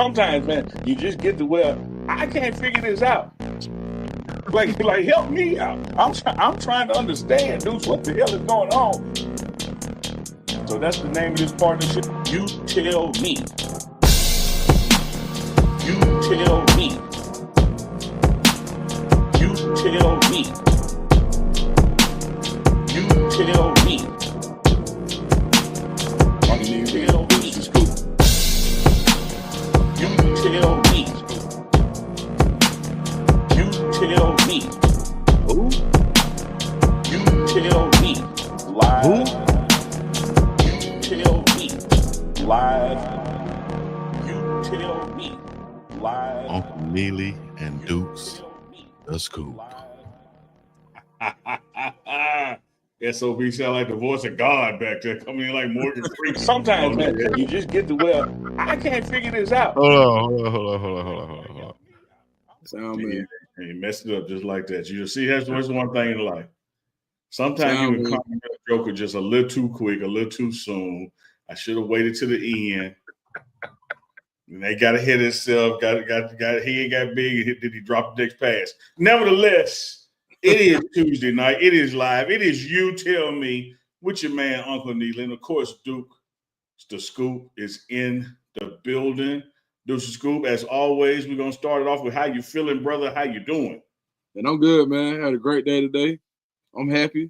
Sometimes, man, you just get to where I can't figure this out. Like help me out. I'm trying to understand, dude, what the hell is going on? So that's the name of this partnership. You tell me. You tell me. You tell me. You tell me. I mean, you tell me. This is cool. You tell me. You tell me. Who? You tell me. Live. Who? You tell me. Live. You tell me. Live. Uncle Neely and Dukes, the scoop. SOB sound like the voice of God back there coming in like Morgan Freeman. Sometimes, man, you just get to where I can't figure this out. Hold on. Sound man. And you messed it up just like that. You see, that's one thing in life. Sometimes Sound you can man. comment a joker just a little too quick, a little too soon. I should have waited to the end. And they got to hit himself. He ain't got big. Did he drop the next pass? Nevertheless, it is Tuesday night. It is live. It is You Tell Me with your man, Uncle Neely. And, of course, Duke, the scoop, is in the building. Duke's the scoop. As always, we're going to start it off with how you feeling, brother. How you doing? And I'm good, man. Had a great day today. I'm happy.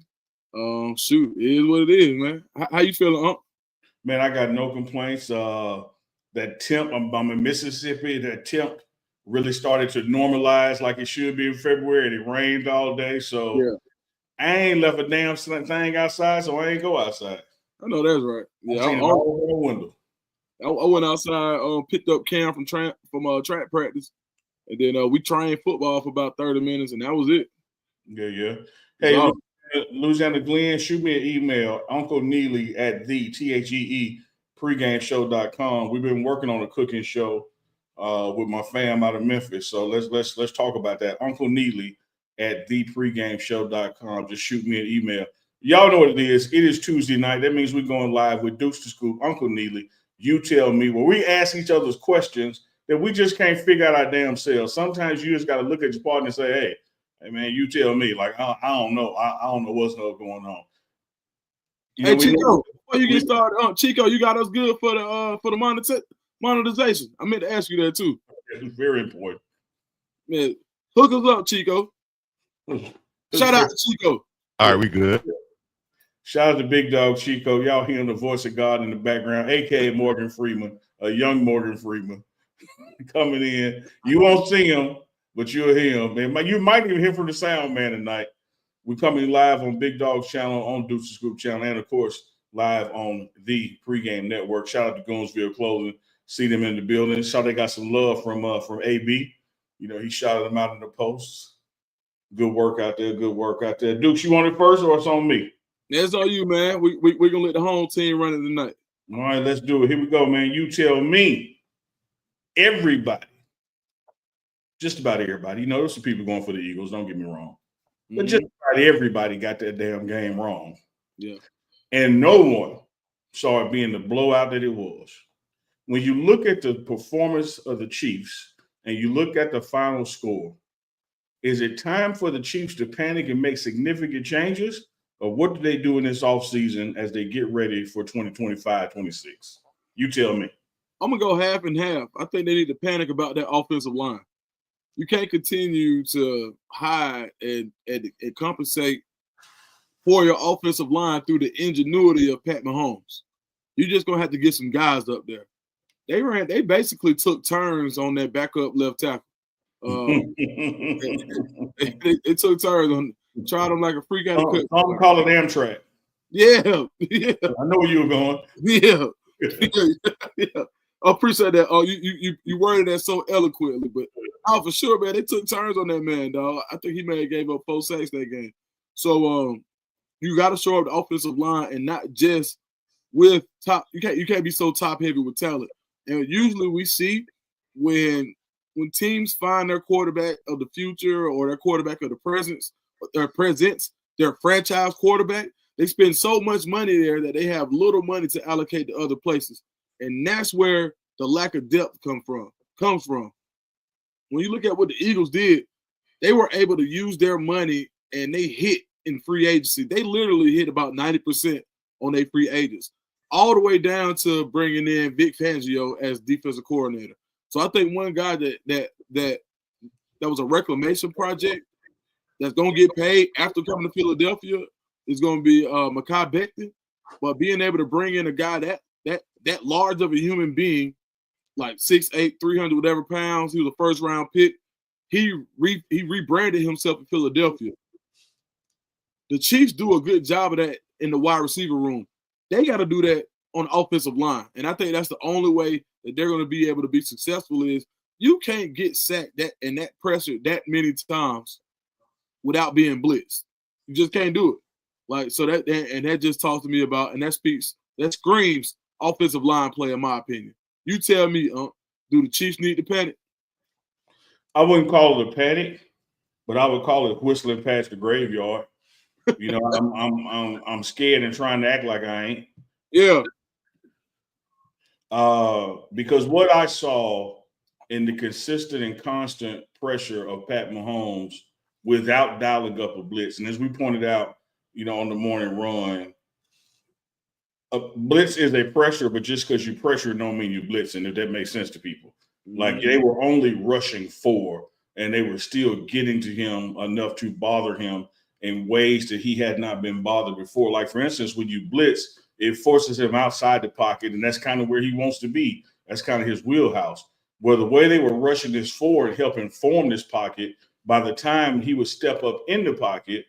Shoot, it is what it is, man. How you feeling, Unc? Man, I got no complaints. That temp, I'm in Mississippi. That temp really started to normalize like it should be in February. It rained all day, so Yeah. I ain't left a damn thing outside, so I ain't go outside. I know that's right. Yeah, I seen it all over the window. I went outside, picked up Cam from track practice, and then we trained football for about 30 minutes, and that was it. Yeah. Hey, Louisiana Glenn, shoot me an email, Uncle Neely at pregameshow.com. We've been working on a cooking show with my fam out of Memphis, so let's talk about that. Uncle Neely at pregameshow.com. Just shoot me an email. Y'all know what it is. It is Tuesday night. That means we're going live with Dukes the Scoop, Uncle Neely. You Tell Me, where we ask each other's questions that we just can't figure out our damn selves. Sometimes you just got to look at your partner and say, hey, man, you tell me. Like, I don't know. I don't know what's going on. Hey, Chico, before you get started, Chico, you got us good for the monetization. I meant to ask you that too. It's very important. Man, hook us up, Chico. Shout out to Chico. All right, we good. Shout out to Big Dog Chico. Y'all hearing the voice of God in the background, a.k.a. Morgan Freeman, a young Morgan Freeman coming in. You won't see him, but you'll hear him. Man, you might even hear from the sound man tonight. We're coming live on Big Dog's channel, on Dukes the Scoop channel, and, of course, live on the Pregame Network. Shout out to Goonsville Clothing. See them in the building. Shout out they got some love from AB. You know, he shouted them out in the posts. Good work out there. Dukes, you want it first or it's on me? That's on you, man. We're going to let the home team run it tonight. All right, let's do it. Here we go, man. You tell me. Everybody. Just about everybody. You know, there's some people going for the Eagles. Don't get me wrong. But just about everybody got that damn game wrong. Yeah. And no one saw it being the blowout that it was. When you look at the performance of the Chiefs and you look at the final score, is it time for the Chiefs to panic and make significant changes? Or what do they do in this offseason as they get ready for 2025-26? You tell me. I'm going to go half and half. I think they need to panic about that offensive line. You can't continue to hide and compensate for your offensive line through the ingenuity of Pat Mahomes. You're just going to have to get some guys up there. They basically took turns on that backup left tackle. They took turns on tried them like a freak out of cut. I'm calling Amtrak. Yeah. I know where you were going. Yeah. I appreciate that. Oh, you worded that so eloquently, but for sure, man, they took turns on that man, dog. I think he may have gave up 4 sacks that game. So you got to show up the offensive line and not just with top. You can't be so top heavy with talent. And usually we see when teams find their quarterback of the future or their quarterback of the presence, their franchise quarterback, they spend so much money there that they have little money to allocate to other places. And that's where the lack of depth come from. comes from. When you look at what the Eagles did, they were able to use their money and they hit in free agency. They literally hit about 90% on their free agents, all the way down to bringing in Vic Fangio as defensive coordinator. So I think one guy that was a reclamation project that's going to get paid after coming to Philadelphia is going to be Mekhi Becton. But being able to bring in a guy that large of a human being, like 6'8", 300 whatever pounds, he was a first round pick. He rebranded himself in Philadelphia. The Chiefs do a good job of that in the wide receiver room. They got to do that on the offensive line. And I think that's the only way that they're going to be able to be successful is you can't get sacked that pressure that many times without being blitzed. You just can't do it. Like, so that just talks to me about, and that screams offensive line play, in my opinion. You tell me, do the Chiefs need to panic? I wouldn't call it a panic, but I would call it whistling past the graveyard. You know, I'm scared and trying to act like I ain't. Yeah. Because what I saw in the consistent and constant pressure of Pat Mahomes without dialing up a blitz, and as we pointed out, you know, on the morning run, a blitz is a pressure, but just because you pressure don't mean you blitzing, if that makes sense to people. Like they were only rushing 4, and they were still getting to him enough to bother him in ways that he had not been bothered before. Like, for instance, when you blitz, it forces him outside the pocket, and that's kind of where he wants to be. That's kind of his wheelhouse. Where the way they were rushing this forward, helping form this pocket, by the time he would step up in the pocket,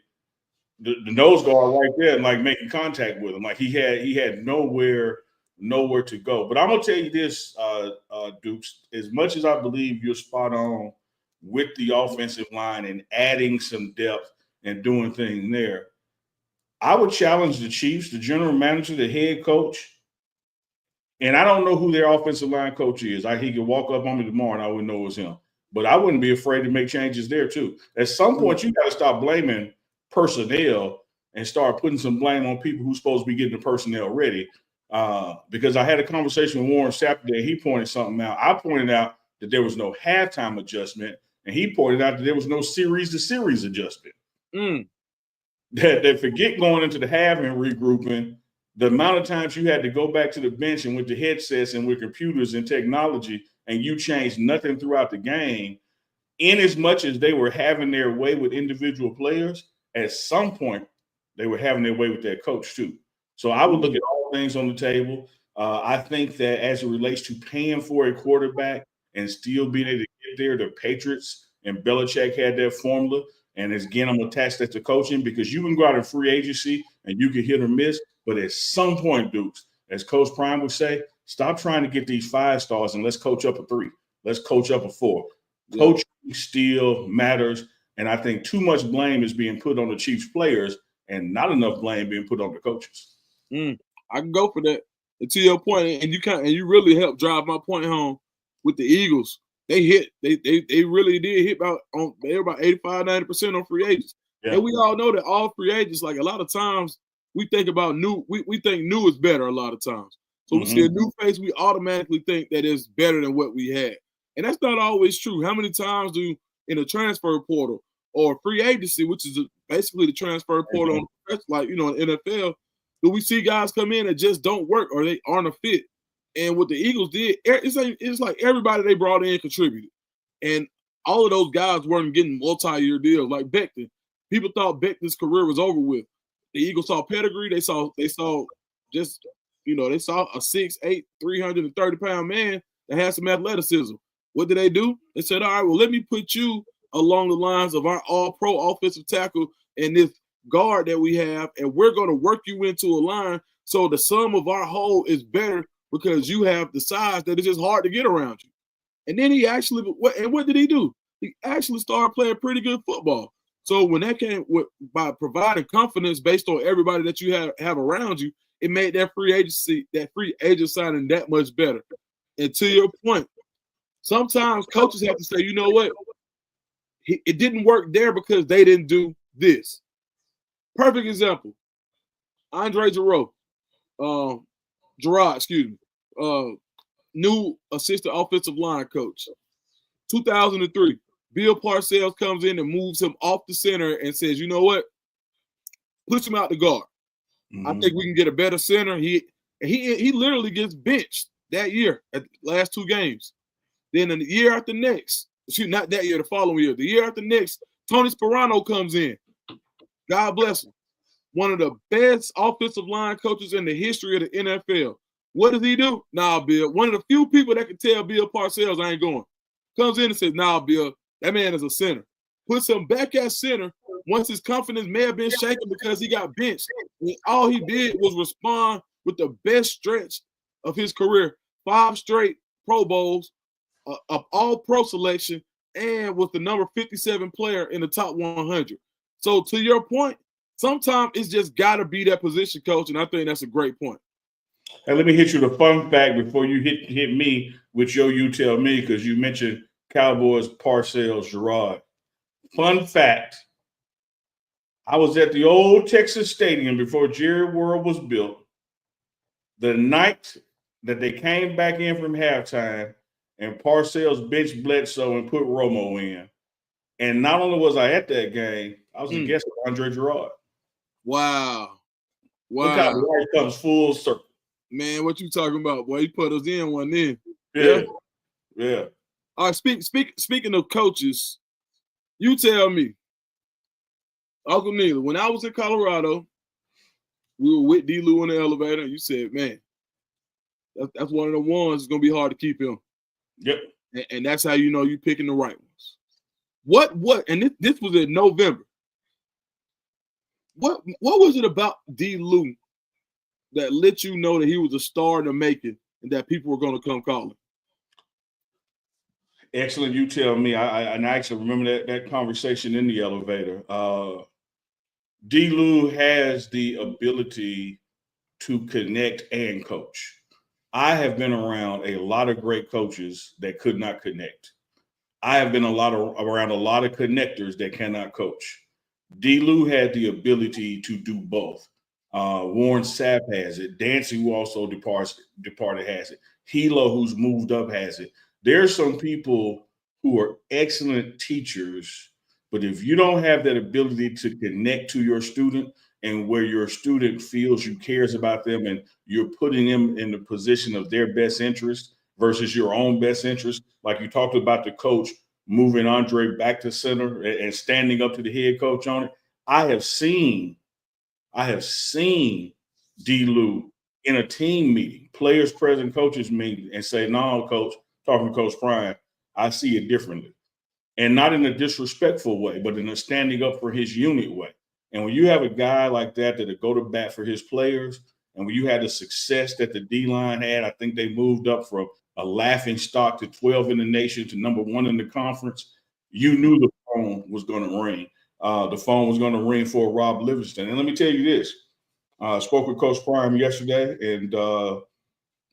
the nose guard right there and like making contact with him. Like he had nowhere to go. But I'm gonna tell you this, Dukes, as much as I believe you're spot on with the offensive line and adding some depth and doing things there, I would challenge the Chiefs, the general manager, the head coach, and I don't know who their offensive line coach is. He could walk up on me tomorrow and I wouldn't know it was him. But I wouldn't be afraid to make changes there too. At some point, you got to stop blaming personnel and start putting some blame on people who's supposed to be getting the personnel ready. Because I had a conversation with Warren Saturday, and he pointed something out. I pointed out that there was no halftime adjustment, and he pointed out that there was no series-to-series adjustment. That forget going into the half and regrouping, the amount of times you had to go back to the bench and with the headsets and with computers and technology, and you changed nothing throughout the game, in as much as they were having their way with individual players, at some point they were having their way with their coach too. So I would look at all things on the table. I think that as it relates to paying for a quarterback and still being able to get there, the Patriots and Belichick had that formula. And again, I'm attached that to coaching, because you can go out in free agency and you can hit or miss. But at some point, Dukes, as Coach Prime would say, stop trying to get these 5 stars and let's coach up a 3. Let's coach up a 4. Yeah. Coaching still matters. And I think too much blame is being put on the Chiefs players and not enough blame being put on the coaches. I can go for that. And to your point, and you really helped drive my point home with the Eagles. They really did hit they were about 85-90% on free agents. Yeah. And we all know that all free agents, like a lot of times we think about new, we think new is better a lot of times. So we see a new face, we automatically think that it's better than what we had. And that's not always true. How many times do in a transfer portal or free agency, which is basically the transfer portal, like, you know, in NFL, do we see guys come in that just don't work or they aren't a fit? And what the Eagles did, it's like everybody they brought in contributed. And all of those guys weren't getting multi-year deals like Becton. People thought Becton's career was over with. The Eagles saw pedigree. They saw just, you know, they saw a 6'8", 330-pound man that had some athleticism. What did they do? They said, all right, well, let me put you along the lines of our all-pro offensive tackle and this guard that we have, and we're going to work you into a line so the sum of our whole is better because you have the size that it's just hard to get around you. And then what did he do? He actually started playing pretty good football. So when that came by providing confidence based on everybody that you have around you, it made that free agent signing that much better. And to your point, sometimes coaches have to say, you know what? It didn't work there because they didn't do this. Perfect example. Andre Gerard, new assistant offensive line coach. 2003, Bill Parcells comes in and moves him off the center and says, you know what? Push him out the guard. I think we can get a better center. He literally gets benched that year at the last 2 games. Then in the year after next, not that year, the following year, the year after next, Tony Sperano comes in. God bless him. One of the best offensive line coaches in the history of the NFL. What does he do? Nah, Bill. One of the few people that can tell Bill Parcells I ain't going. Comes in and says, nah, Bill, that man is a center. Puts him back at center once his confidence may have been shaken because he got benched. And all he did was respond with the best stretch of his career. 5 straight Pro Bowls, of all-pro selection, and with the number 57 player in the top 100. So to your point, sometimes it's just got to be that position coach, and I think that's a great point. And let me hit you the fun fact before you hit me with your you tell me, because you mentioned Cowboys, Parcells, Gerard. Fun fact, I was at the old Texas Stadium before Jerry World was built. The night that they came back in from halftime and Parcells benched Bledsoe and put Romo in. And not only was I at that game, I was a guest of Andre Gerard. Wow. Look how life comes full circle. Man, what you talking about? Boy, he put us in one then. Yeah. All right, speaking of coaches, you tell me, Uncle Neely, when I was in Colorado, we were with D. Lou in the elevator, and you said, man, that's one of the ones that's going to be hard to keep him. Yep. And that's how you know you're picking the right ones. What? And this was in November. What was it about D. Lou that let you know that he was a star in the making and that people were going to come calling? Excellent. You tell me. I actually remember that conversation in the elevator. D. Lou has the ability to connect and coach. I have been around a lot of great coaches that could not connect. I have been around a lot of connectors that cannot coach. D. Lou had the ability to do both. Warren Sapp has it. Dancy, who also departed, has it. Hilo, who's moved up, has it. There's some people who are excellent teachers, but if you don't have that ability to connect to your student and where your student feels you cares about them and you're putting them in the position of their best interest versus your own best interest, like you talked about the coach moving Andre back to center and standing up to the head coach on it. I have seen D. Lou in a team meeting, players present, coaches meeting, and say, no, coach, talking to Coach Prime, I see it differently. And not in a disrespectful way, but in a standing up for his unit way. And when you have a guy like that that'll go to bat for his players, and when you had the success that the D-line had, I think they moved up from a laughing stock to 12 in the nation to number 1 in the conference, you knew the phone was going to ring. The phone was going to ring for Rob Livingston. And let me tell you this. I spoke with Coach Prime yesterday, and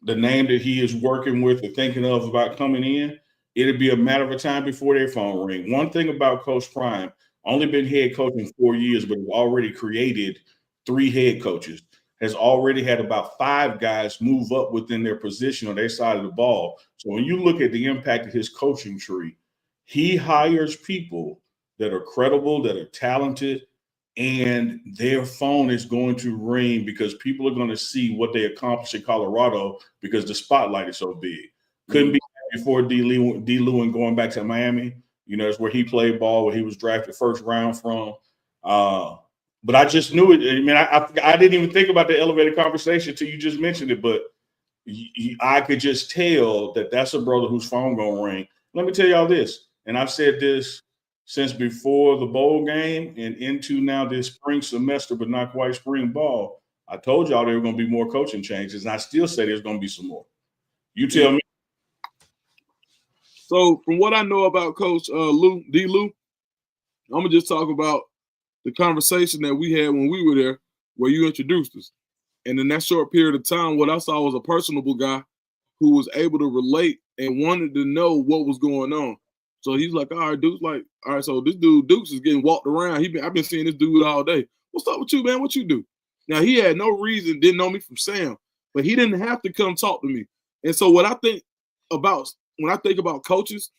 the name that he is working with or thinking of about coming in, it'll be a matter of time before their phone ring. One thing about Coach Prime, only been head coaching 4 years, but has already created 3 head coaches, has already had about 5 guys move up within their position on their side of the ball. So when you look at the impact of his coaching tree, he hires people that are credible, that are talented, and their phone is going to ring because people are going to see what they accomplished in Colorado because the spotlight is so big. Couldn't be before D. Lou and going back to Miami. You know, it's where he played ball, where he was drafted first round from. But I just knew it. I mean, I didn't even think about the elevated conversation until you just mentioned it. But I could just tell that that's a brother whose phone gonna ring. Let me tell y'all this, and I've said this since before the bowl game and into now this spring semester, but not quite spring ball. I told y'all there were going to be more coaching changes, and I still say there's going to be some more. You tell me. So from what I know about Coach D. Lou, I'm going to just talk about the conversation that we had when we were there where you introduced us. And in that short period of time, what I saw was a personable guy who was able to relate and wanted to know what was going on. So he's like, all right, Duke's like, all right, so this dude, Dukes, is getting walked around. I've been seeing this dude all day. What's up with you, man? What you do? Now, he had no reason, didn't know me from Sam, but he didn't have to come talk to me. And so what I think about, when I think about coaches,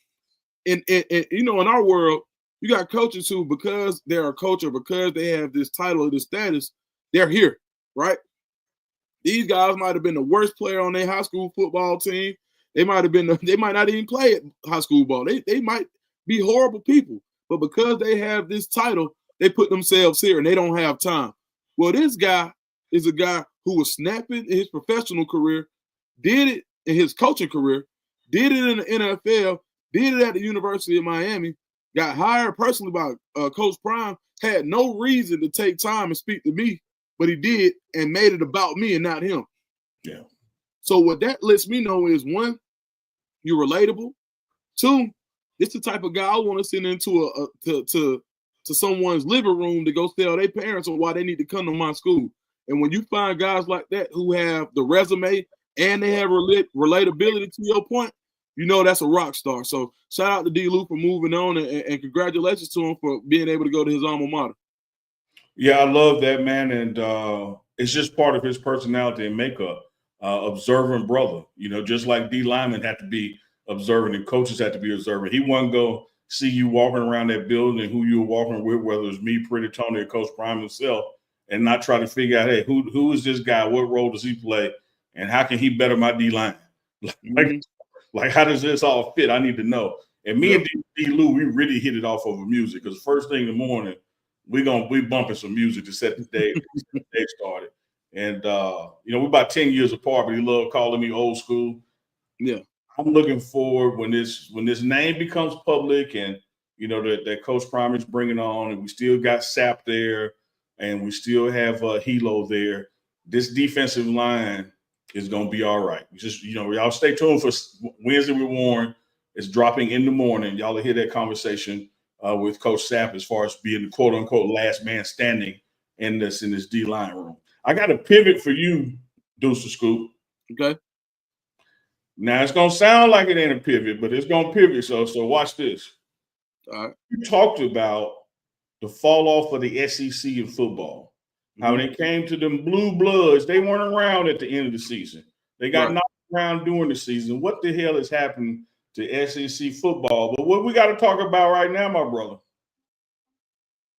And you know, in our world, you got coaches who, because they're a coach or because they have this title or this status, they're here, right? These guys might have been the worst player on their high school football team. They might not even play at high school ball. They might be horrible people, but because they have this title, they put themselves here and they don't have time. Well, this guy is a guy who was snapping in his professional career, did it in his coaching career, did it in the NFL, did it at the University of Miami, got hired personally by Coach Prime, had no reason to take time and speak to me, but he did and made it about me and not him. Yeah. So what that lets me know is, one, you're relatable. Two, it's the type of guy I want to send into to someone's living room to go tell their parents on why they need to come to my school. And when you find guys like that who have the resume and they have relatability, to your point, you know that's a rock star. So shout out to D-Lou for moving on, and congratulations to him for being able to go to his alma mater. Yeah, I love that, man. And it's just part of his personality and makeup. Observant brother, you know, just like D linemen had to be observant and coaches had to be observant. He wouldn't go see you walking around that building and who you were walking with, whether it's me, Pretty Tony, or Coach Prime himself, and not try to figure out, hey, who is this guy? What role does he play? And how can he better my D line? Like, how does this all fit? I need to know. And me and D Lou, we really hit it off over music, because first thing in the morning, we bumping some music to set the day, started. And you know, we're about 10 years apart, but he loved calling me old school. Yeah. I'm looking forward when this name becomes public, and you know that Coach Prime is bringing on, and we still got Sap there, and we still have Hilo there. This defensive line is going to be all right. Just, you know, y'all stay tuned for Wednesday with Warren. It's dropping in the morning. Y'all will hear that conversation with Coach Sapp as far as being the quote unquote last man standing in this D line room. I got a pivot for you, Deuce to Scoop. Okay. Now it's gonna sound like it ain't a pivot, but it's gonna pivot. So watch this. All right. You talked about the fall off of the SEC in football. How when it came to them blue bloods, they weren't around at the end of the season. They got knocked around during the season. What the hell has happened to SEC football? But what we got to talk about right now, my brother,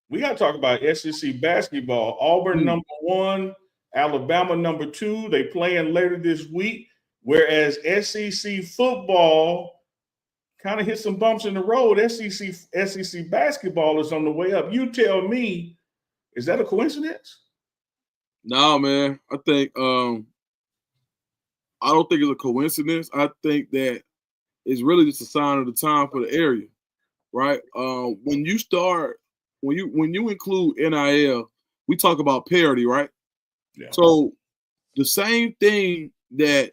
we got to talk about SEC basketball. Auburn number 1, Alabama number 2. They playing later this week. Whereas SEC football kind of hit some bumps in the road. SEC basketball is on the way up. You tell me, is that a coincidence? No, man. I think I don't think it's a coincidence. I think that it's really just a sign of the time for the area, right? When you include NIL, we talk about parity, right? Yeah. So the same thing that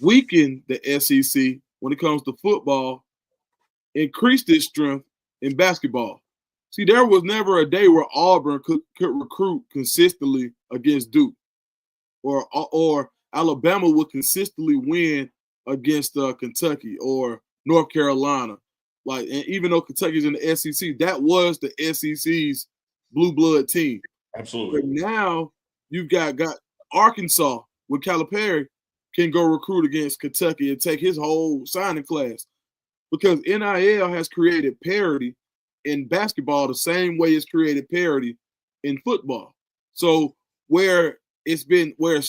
weakened the SEC when it comes to football increased its strength in basketball. See, there was never a day where Auburn could recruit consistently against Duke, or Alabama would consistently win against Kentucky or North Carolina. Like, and even though Kentucky's in the SEC, that was the SEC's blue blood team. Absolutely. But now you've got Arkansas with Calipari can go recruit against Kentucky and take his whole signing class, because NIL has created parity in basketball the same way it's created parity in football. So where it's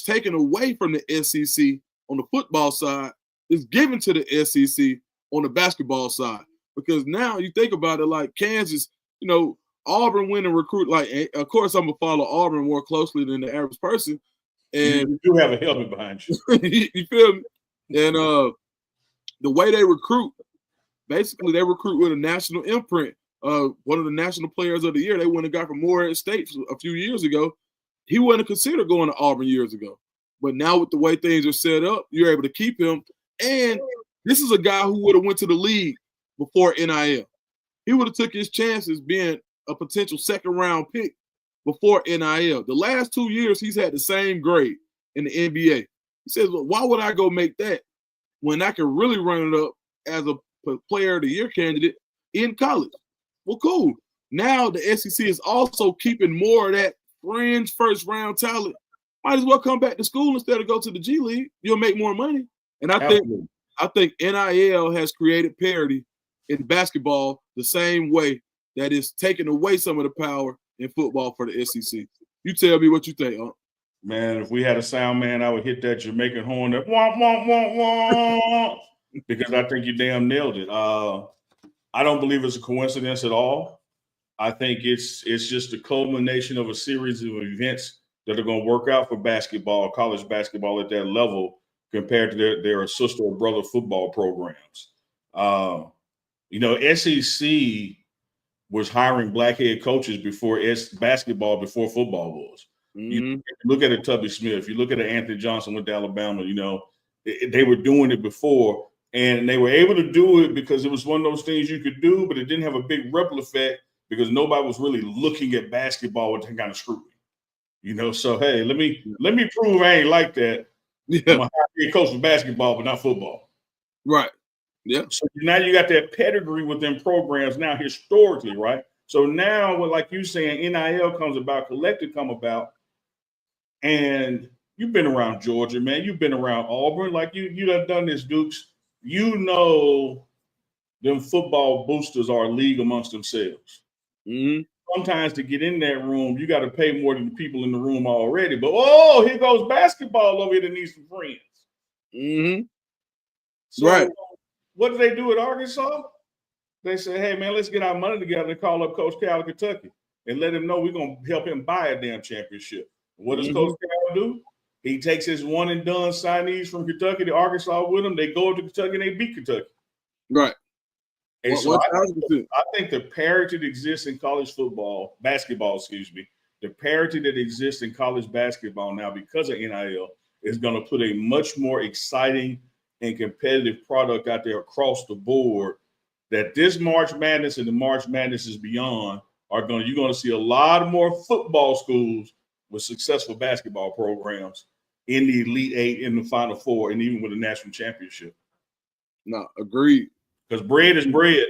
taken away from the SEC on the football side, it's given to the SEC on the basketball side. Because now you think about it, like Kansas, you know, Auburn win and recruit. Like, of course, I'm gonna follow Auburn more closely than the average person. And you do have a helmet behind you. You feel me? And the way they recruit, basically they recruit with a national imprint. One of the national players of the year they went and got from Morehead State a few years ago. He wasn't considered going to Auburn years ago. But now with the way things are set up, you're able to keep him. And this is a guy who would have went to the league before NIL. He would have took his chances being a potential second-round pick before NIL. The last 2 years, he's had the same grade in the NBA. He says, well, why would I go make that when I can really run it up as a player of the year candidate in college? Well, cool. Now the SEC is also keeping more of that fringe first-round talent. Might as well come back to school instead of go to the G League. You'll make more money. And I think NIL has created parity in basketball the same way that it's taking away some of the power in football for the SEC. You tell me what you think, huh? Man, if we had a sound man, I would hit that Jamaican horn that womp, womp, womp, womp, because I think you damn nailed it. I don't believe it's a coincidence at all. I think it's just the culmination of a series of events that are going to work out for basketball, college basketball at that level compared to their sister or brother football programs. SEC was hiring black head coaches before basketball, before football was. You look at a Tubby Smith, you look at an Anthony Johnson with Alabama, they were doing it before, and they were able to do it because it was one of those things you could do, but it didn't have a big ripple effect because nobody was really looking at basketball with that kind of scrutiny. So hey, let me prove I ain't like that. Yeah. I'm a high coach for basketball, but not football. Right. Yeah. So now you got that pedigree within programs now historically, right? So now, like you saying, NIL comes about, collective come about, and you've been around Georgia, man. You've been around Auburn, like you have done this, Dukes. Them football boosters are a league amongst themselves. Sometimes to get in that room, you got to pay more than the people in the room already. But here goes basketball over here that needs some friends. So, right. What do they do at Arkansas? They say, hey, man, let's get our money together and call up Coach Cal of Kentucky and let him know we're going to help him buy a damn championship. What does Coach Cal do? He takes his one and done signees from Kentucky to Arkansas with him. They go to Kentucky and they beat Kentucky. Right. And so I think the parity that exists in college basketball, the parity that exists in college basketball now because of NIL is going to put a much more exciting and competitive product out there across the board that this March Madness and the March Madness is beyond you're going to see a lot more football schools with successful basketball programs in the Elite Eight, in the Final Four, and even with a national championship. No, agreed. Because bread is bread.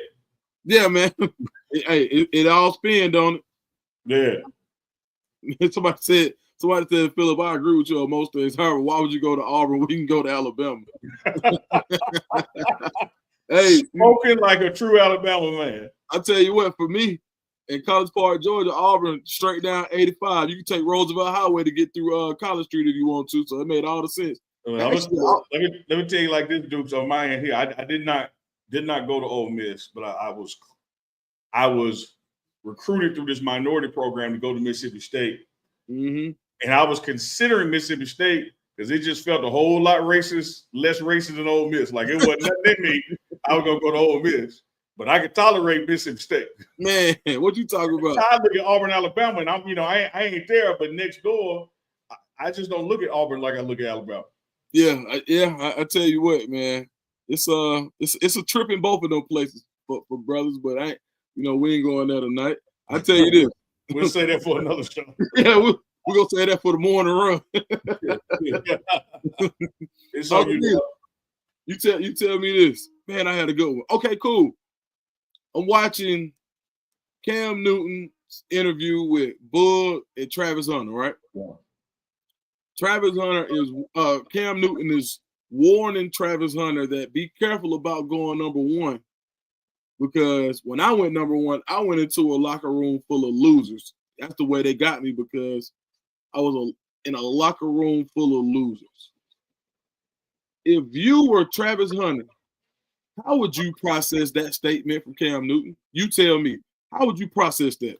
Yeah, man. It all spin, don't it? Yeah. Somebody said, Philip, I agree with you on most things. However, why would you go to Auburn? We can go to Alabama. Hey, spoken like a true Alabama man. I tell you what, for me, in College Park, Georgia, Auburn, straight down 85. You can take Roosevelt Highway to get through College Street if you want to. So it made all the sense. Let me tell you like this, Dukes, on my end here. I did not go to Ole Miss, but I was recruited through this minority program to go to Mississippi State. And I was considering Mississippi State because it just felt a whole lot less racist than Ole Miss. Like it wasn't nothing in me. I was gonna go to Ole Miss, but I could tolerate Mississippi State. Man, what you talking about? I look at Auburn, Alabama, and I ain't there, but next door, I just don't look at Auburn like I look at Alabama. Yeah, I tell you what, man, it's a trip in both of those places for brothers, but we ain't going there tonight. I tell you this, we'll say that for another show. Yeah, we're gonna say that for the morning run. It's on you. You tell me this, man. I had a good one. Okay, cool. I'm watching Cam Newton's interview with Bull and Travis Hunter, right? Yeah. Travis Hunter Cam Newton is warning Travis Hunter that be careful about going number one, because when I went number one, I went into a locker room full of losers. That's the way they got me, because I was in a locker room full of losers. If you were Travis Hunter, how would you process that statement from Cam Newton? You tell me. How would you process that?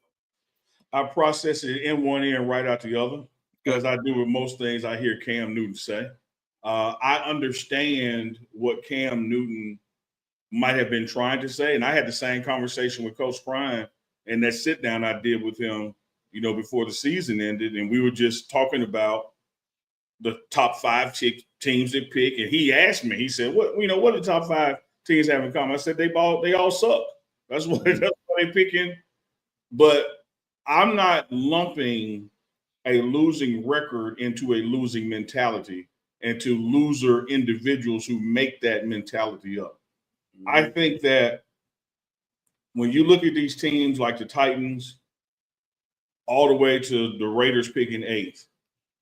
I process it in one ear and right out the other, because I do with most things I hear Cam Newton say. I understand what Cam Newton might have been trying to say, and I had the same conversation with Coach Prime and that sit down I did with him, before the season ended, and we were just talking about the top 5 teams that pick, and he asked me, he said, "What what do the top 5 teams have in common?" I said, they all suck. That's what they picking. But I'm not lumping a losing record into a losing mentality and to loser individuals who make that mentality up. I think that when you look at these teams like the Titans, all the way to the Raiders picking 8th,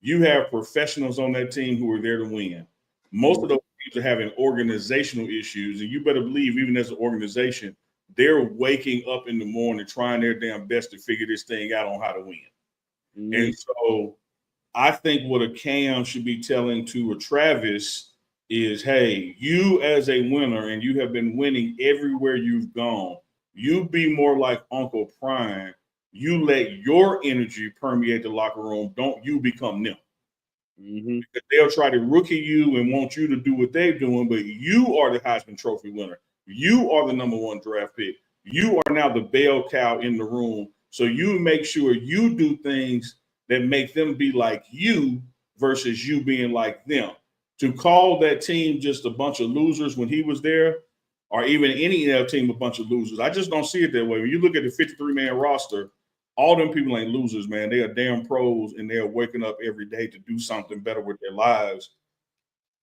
you have professionals on that team who are there to win. Most of those teams are having organizational issues, and you better believe, even as an organization, they're waking up in the morning trying their damn best to figure this thing out on how to win. Mm-hmm. And so I think what a Cam should be telling to a Travis is, hey, you as a winner, and you have been winning everywhere you've gone, you be more like Uncle Prime. You let your energy permeate the locker room. Don't you become them. Mm-hmm. Because they'll try to rookie you and want you to do what they're doing, but you are the Heisman Trophy winner. You are the #1 draft pick. You are now the bell cow in the room. So you make sure you do things that make them be like you versus you being like them. To call that team just a bunch of losers when he was there, or even any other team a bunch of losers, I just don't see it that way. When you look at the 53-man roster, all them people ain't losers, man. They are damn pros, and they're waking up every day to do something better with their lives.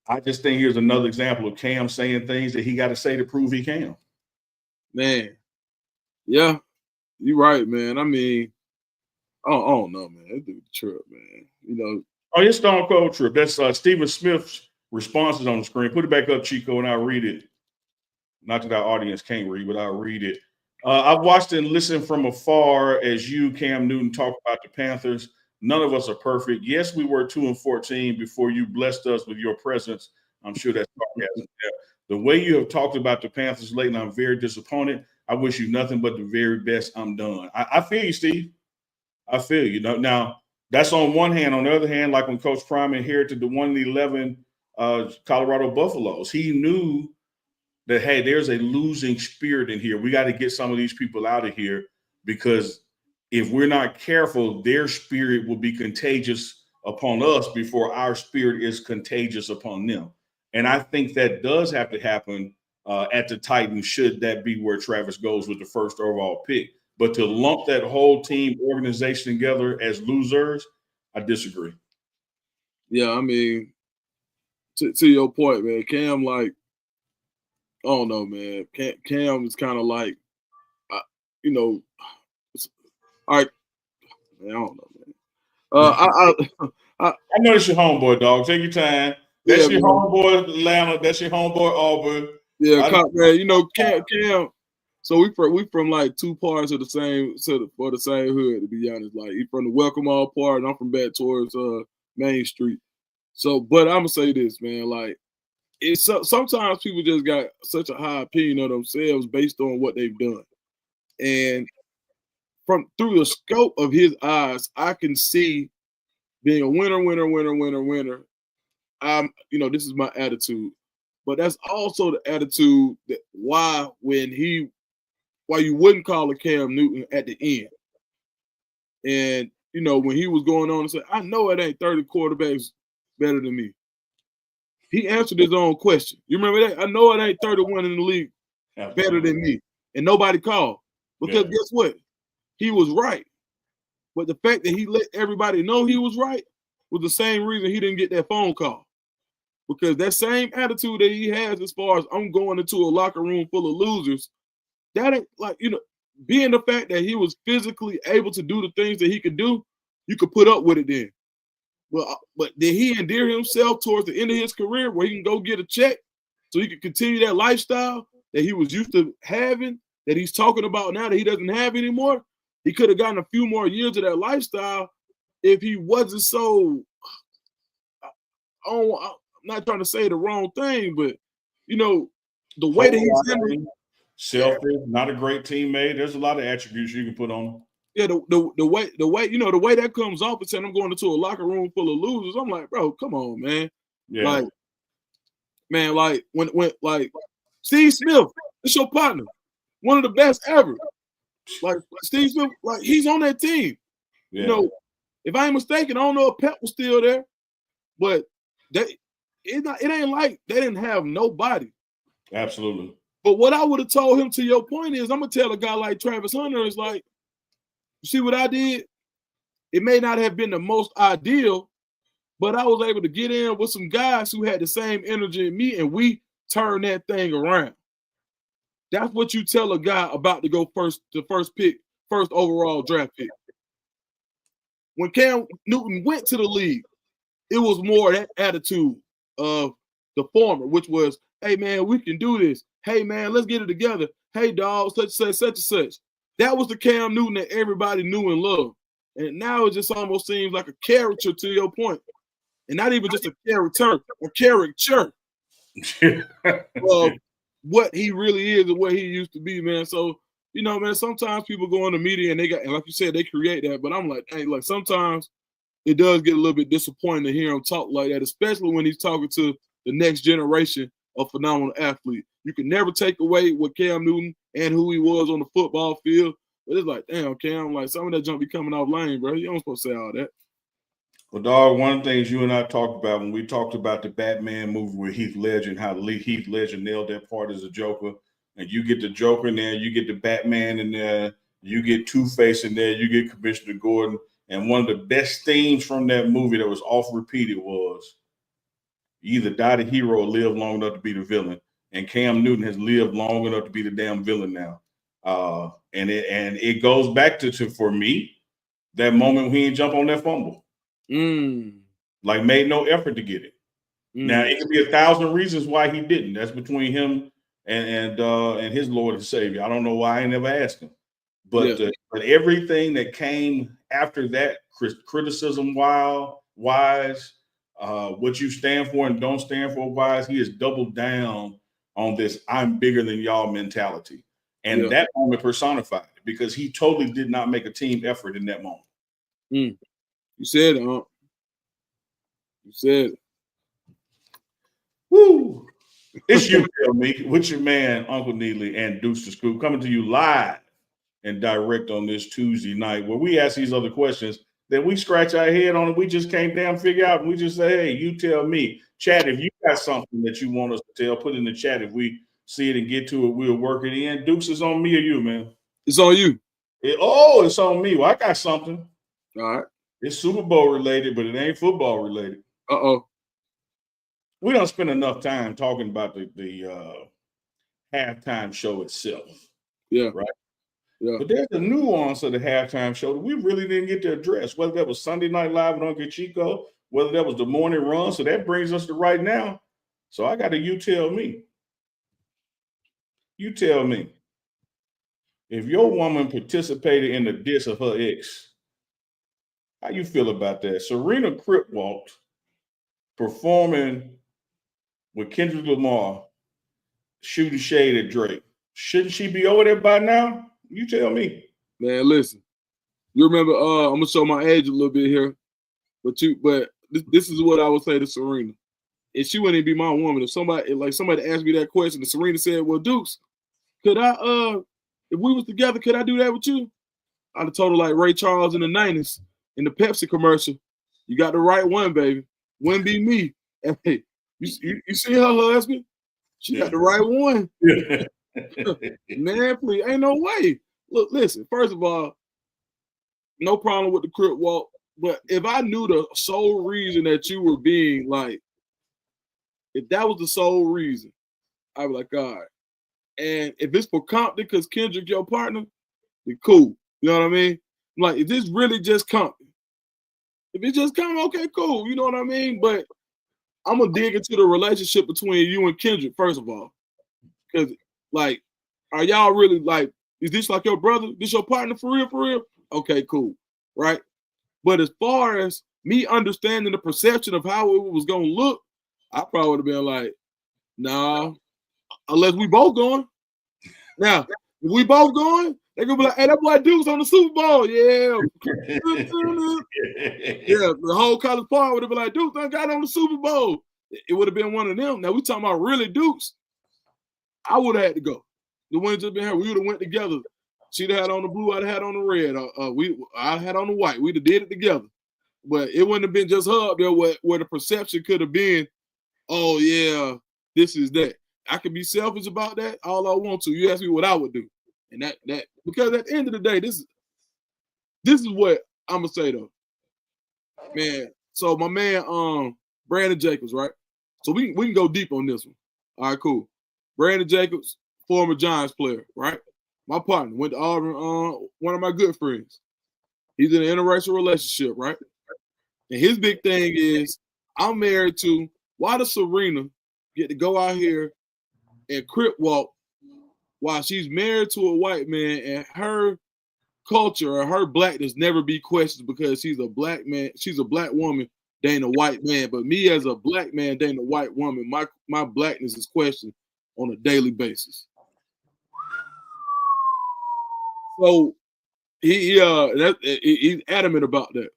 I just think here's another example of Cam saying things that he got to say to prove he can. Man, yeah, you're right, man. I mean, I don't know, man. That dude trip, man. You know. Oh, it's Stone Cold trip. That's Stephen Smith's responses on the screen. Put it back up, Chico, and I'll read it. Not that our audience can't read, but I'll read it. I've watched and listened from afar as you, Cam Newton, talk about the Panthers. None of us are perfect. Yes, we were 2-14 before you blessed us with your presence. I'm sure that's sarcasm. The way you have talked about the Panthers lately, I'm very disappointed. I wish you nothing but the very best. I'm done. I feel you, Steve. I feel you. Now, that's on one hand. On the other hand, like when Coach Prime inherited the 1-11 Colorado Buffaloes, he knew that, hey, there's a losing spirit in here. We got to get some of these people out of here, because if we're not careful, their spirit will be contagious upon us before our spirit is contagious upon them. And I think that does have to happen at the Titans, should that be where Travis goes with the first overall pick. But to lump that whole team organization together as losers, I disagree. Yeah, I mean, to your point, man, Cam, like, I don't know, man. Cam is kind of like, you know, all right, man, I don't know, man. I know it's your homeboy, dog. Take your time. That's your homeboy, Atlanta. That's your homeboy, Auburn. Yeah, man. You know, Cam. So we from like two parts of the same for the same hood. To be honest, like he from the Welcome All part, and I'm from back towards Main Street. So, but I'm gonna say this, man. Like, it's sometimes people just got such a high opinion of themselves based on what they've done, and through the scope of his eyes, I can see being a winner. This is my attitude, but that's also the attitude that why you wouldn't call a Cam Newton at the end. And, you know, when he was going on and said, I know it ain't 30 quarterbacks better than me. He answered his own question. You remember that? I know it ain't 31 in the league better than me. And nobody called. Because guess what? He was right. But the fact that he let everybody know he was right was the same reason he didn't get that phone call. Because that same attitude that he has as far as I'm going into a locker room full of losers, that ain't like, you know, being the fact that he was physically able to do the things that he could do, you could put up with it then. But did he endear himself towards the end of his career where he can go get a check so he can continue that lifestyle that he was used to having, that he's talking about now that he doesn't have anymore? He could have gotten a few more years of that lifestyle if he wasn't so, I'm not trying to say the wrong thing, but, you know, the way that he's handling, selfish, not a great teammate. There's a lot of attributes you can put on him. Yeah, the way the way that comes off and saying I'm going into a locker room full of losers. I'm like, bro, come on, man. Yeah. Like, man, like when like Steve Smith, it's your partner, one of the best ever. Like Steve Smith, like he's on that team. Yeah. You know, if I ain't mistaken, I don't know if Pep was still there, but it ain't like they didn't have nobody. Absolutely. But what I would have told him, to your point, is I'm gonna tell a guy like Travis Hunter is like, you see what I did? It may not have been the most ideal, but I was able to get in with some guys who had the same energy as me, and we turned that thing around. That's what you tell a guy about to go first overall draft pick. When Cam Newton went to the league, it was more that attitude of the former, which was, hey, man, we can do this. hey man, let's get it together. Hey dog, such and such. That was the Cam Newton that everybody knew and loved. And now it just almost seems like a caricature to your point. And not even just a caricature. Of what he really is and what he used to be, man. So, you know, man, sometimes people go on the media and and like you said, they create that. But I'm like, hey, like sometimes it does get a little bit disappointing to hear him talk like that, especially when he's talking to the next generation of phenomenal athlete. You can never take away what Cam Newton and who he was on the football field. But it's like, damn, Cam, like some of that junk be coming off lane, bro. You don't supposed to say all that. Well, dog, one of the things you and I talked about when we talked about the Batman movie with Heath Ledger and how Heath Ledger nailed that part as a Joker, and you get the Joker in there, you get the Batman in there, you get Two-Face in there, you get Commissioner Gordon, and one of the best themes from that movie that was oft repeated was you either die the hero or live long enough to be the villain. And Cam Newton has lived long enough to be the damn villain now. And it goes back to for me, that moment when he didn't jump on that fumble. Like made no effort to get it. Now it could be 1,000 reasons why he didn't. That's between him and his Lord and Savior. I don't know why I never asked him, but everything that came after that, criticism wise, what you stand for and don't stand for wise, he has doubled down on this "I'm bigger than y'all" mentality, and that moment personified it because he totally did not make a team effort in that moment. You said it, huh? You said it. Woo! It's you, tell me, with your man, Uncle Neely and Deuce the Scoop, coming to you live and direct on this Tuesday night where we ask these other questions that we scratch our head on and we just can't damn figure out. And we just say, hey, you tell me. Chat, if you got something that you want us to tell, put in the chat. If we see it and get to it, we'll work it in. Deuce, is on me or you, man? It's on you. It's on me. Well, I got something. All right. It's Super Bowl related, but it ain't football related. Uh-oh. We don't spend enough time talking about the halftime show itself. Yeah. Right? Yeah. But there's a nuance of the halftime show that we really didn't get to address, whether that was Sunday Night Live with Uncle Chico, whether that was the morning run. So that brings us to right now. So I got to you tell me. You tell me. If your woman participated in the diss of her ex, how you feel about that? Serena crip walked performing with Kendrick Lamar, shooting shade at Drake. Shouldn't she be over there by now? You tell me. Man, listen. You remember, I'm gonna show my age a little bit here, but this is what I would say to Serena. If she wouldn't even be my woman, if somebody asked me that question, and Serena said, well, Dukes, could I if we was together, could I do that with you? I'd have told her like Ray Charles in the 90s in the Pepsi commercial. You got the right one, baby. Wouldn't be me. Hey, you see her husband? She got the right one. Man, please, ain't no way. Look, listen, first of all, no problem with the crip walk, but if I knew the sole reason that you were being like, if that was the sole reason, I'd be like, all right. And if it's for Compton because Kendrick your partner, then cool. You know what I mean? Like, is this really just Compton? If it's just Compton, okay, cool. You know what I mean? But I'm gonna dig into the relationship between you and Kendrick, first of all. Because, like, are y'all really like, is this like your brother? This your partner for real, for real? Okay, cool. Right? But as far as me understanding the perception of how it was gonna look, I probably would have been like, nah, unless we both going. Now, if we both going, they're gonna be like, hey, that boy Duke's on the Super Bowl. Yeah. Yeah, the whole college park would have been like, Duke done got on the Super Bowl. It would have been one of them. Now we talking about really Dukes. I would have had to go. The ones that been here, we would have went together. She'd have had on the blue, I'd have had on the red. I had on the white. We'd have did it together. But it wouldn't have been just her up there where the perception could have been, oh yeah, this is that. I could be selfish about that all I want to. You ask me what I would do. And that because at the end of the day, this is what I'm gonna say though. Man, so my man Brandon Jacobs, right? So we can go deep on this one. All right, cool. Brandon Jacobs, former Giants player, right? My partner went to Auburn, one of my good friends. He's in an interracial relationship, right? And his big thing is, I'm married to, why does Serena get to go out here and crip walk while she's married to a white man and her culture or her blackness never be questioned because she's a black man, she's a black woman dating a white man. But me as a black man dating a white woman, my blackness is questioned on a daily basis. So he's adamant about that.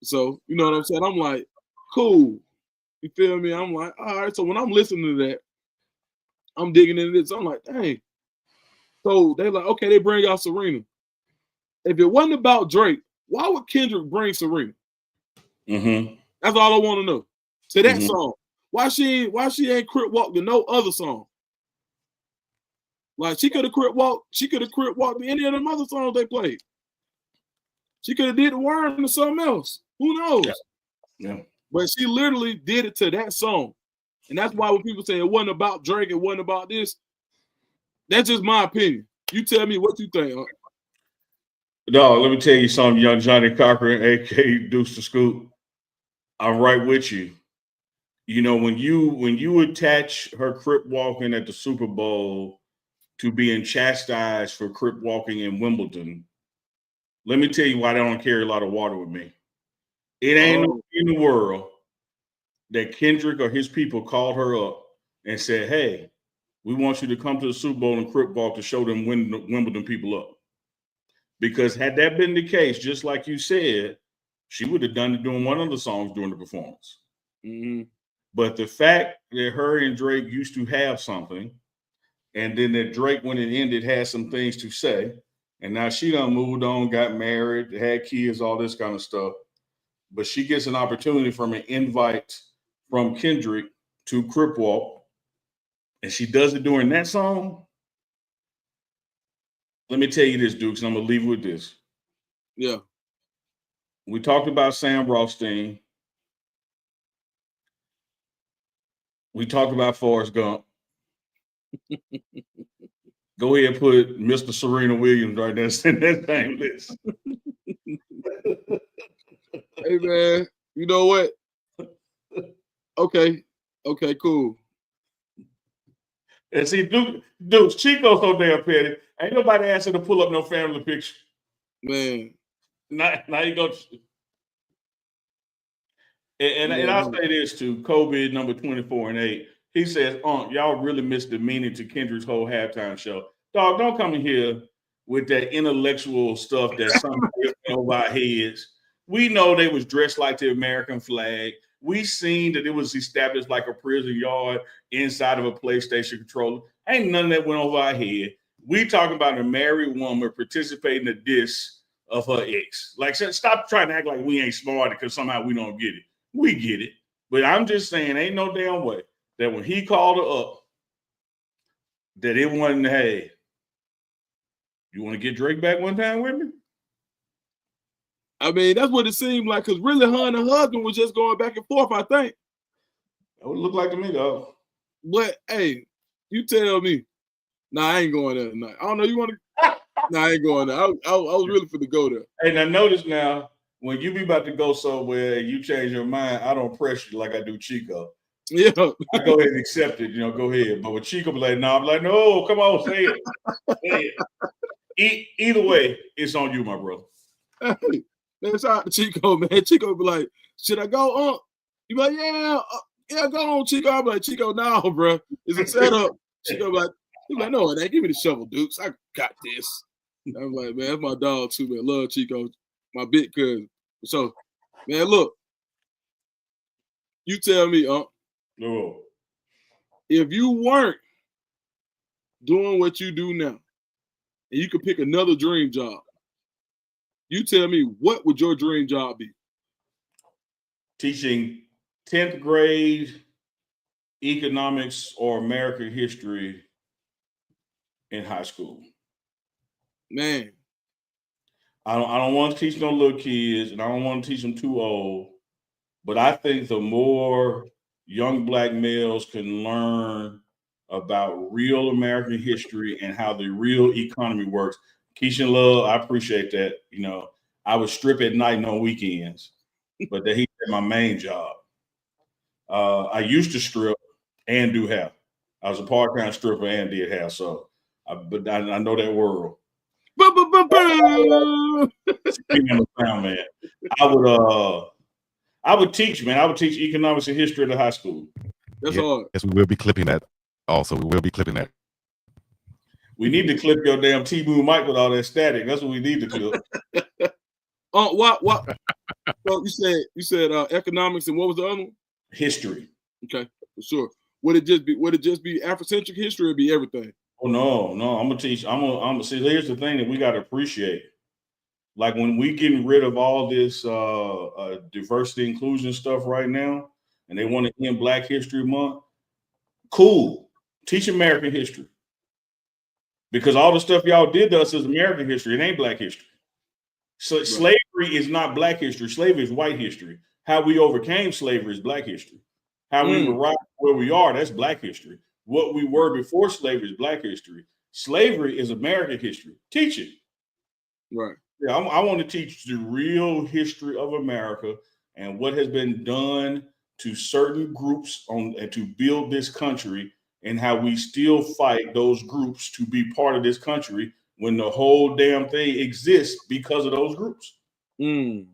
So you know what I'm saying? I'm like, cool. You feel me? I'm like, all right. So when I'm listening to that, I'm digging into this. I'm like, dang. So they're like, okay, they bring out Serena. If it wasn't about Drake, why would Kendrick bring Serena? Mm-hmm. That's all I want to know. To that Mhm. song. Why she ain't crip walk to no other song? Like she could have crip walked to any of them other songs they played. She could have did the Worm or something else. Who knows? Yeah. But she literally did it to that song. And that's why when people say it wasn't about Drake, it wasn't about this, that's just my opinion. You tell me what you think. Huh? Dog, let me tell you something, young Johnny Cochran, aka Deuce the Scoop. I'm right with you. You know, when you attach her crip walking at the Super Bowl to being chastised for crip walking in Wimbledon, let me tell you why they don't carry a lot of water with me. It ain't no in the world that Kendrick or his people called her up and said, hey, we want you to come to the Super Bowl and crip walk to show them Wimbledon people up. Because had that been the case, just like you said, she would have done it doing one of the songs during the performance. Mm-hmm. But the fact that her and Drake used to have something, and then that Drake, when it ended, had some things to say, and now she done moved on, got married, had kids, all this kind of stuff. But she gets an opportunity from an invite from Kendrick to crip walk, and she does it during that song. Let me tell you this, Dukes, and I'm gonna leave you with this. Yeah. We talked about Sam Rothstein. We talked about Forrest Gump. Go ahead and put Mr. Serena Williams right there in that same list. Hey man, you know what? Okay, cool. And see, Duke, Chico's so damn petty. Ain't nobody asked her to pull up no family picture. Man. Now you go. And I'll say this too, COVID number 24 and 8. He says, y'all really missed the meaning to Kendrick's whole halftime show. Dog, don't come in here with that intellectual stuff that somebody over our heads. We know they was dressed like the American flag. We seen that it was established like a prison yard inside of a PlayStation controller. Ain't none of that went over our head. We talking about a married woman participating in the diss of her ex. Like, stop trying to act like we ain't smart because somehow we don't get it. We get it. But I'm just saying, ain't no damn way that when he called her up, that it wasn't, hey, you want to get Drake back one time with me? I mean, that's what it seemed like, because really her and her husband was just going back and forth, I think. That would look like to me, though. But, hey, you tell me. Nah, I ain't going there tonight. I don't know, you want to? Nah, I ain't going there. I was really for to go there. Hey, now notice now, when you be about to go somewhere and you change your mind, I don't press you like I do Chico. Yeah. I go ahead and accept it, go ahead. But with Chico be like, no, I'm like, no, come on, say it. Say it. Either way, it's on you, my brother. Hey, man, shout out to Chico, man. Chico be like, should I go on? You be like, yeah, go on, Chico. I'm like, Chico, no, bro. It's a setup. Chico be like, no, it ain't. Give me the shovel, Dukes. I got this. I'm like, man, that's my dog too, man. Love Chico, my big cousin. So, man, look, you tell me, No. If you weren't doing what you do now, and you could pick another dream job, you tell me, what would your dream job be? Teaching 10th grade economics or American history in high school. Man. I don't want to teach no little kids, and I don't want to teach them too old. But I think the more young Black males can learn about real American history and how the real economy works. Keisha Love, I appreciate that. I would strip at night and on weekends, but that he's my main job. I used to strip and do hair. I was a part-time stripper and did hair. So But I know that world. Man. I would teach, man. I would teach economics and history at the high school. That's hard. Yes, we will be clipping that. Also, we will be clipping that. We need to clip your damn T-Boom mic with all that static. That's what we need to clip. What? So you said economics, and what was the other one? History. Okay, for sure. Would it just be Afrocentric history, or be everything? Oh no, I'm gonna teach. I'm gonna see. Here's the thing that we gotta appreciate. Like when we getting rid of all this diversity inclusion stuff right now, and they want to end Black History Month. Cool. Teach American history. Because all the stuff y'all did to us is American history. It ain't Black history. So right. Slavery is not Black history. Slavery is white history. How we overcame slavery is Black history. How we arrived where we are, that's Black history. What we were before slavery is Black history. Slavery is American history. Teach it. Right. Yeah, I want to teach the real history of America and what has been done to certain groups to build this country, and how we still fight those groups to be part of this country when the whole damn thing exists because of those groups. I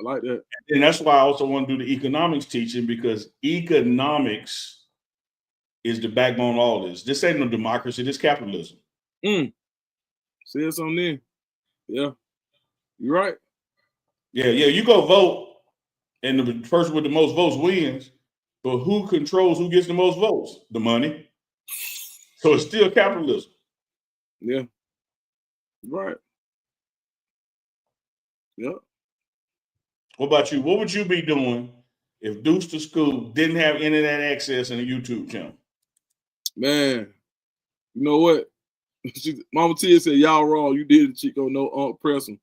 like that. And that's why I also want to do the economics teaching, because economics is the backbone of all this. This ain't no democracy, this capitalism. See it's on there. Yeah, you're right. Yeah, you go vote, and the person with the most votes wins. But who controls who gets the most votes? The money. So it's still capitalism. Yeah. Right. Yeah. What about you? What would you be doing if Deuce to School didn't have internet access and a YouTube channel? Man, you know what? Mama Tia said, y'all wrong. You did it, Chico. No, press them.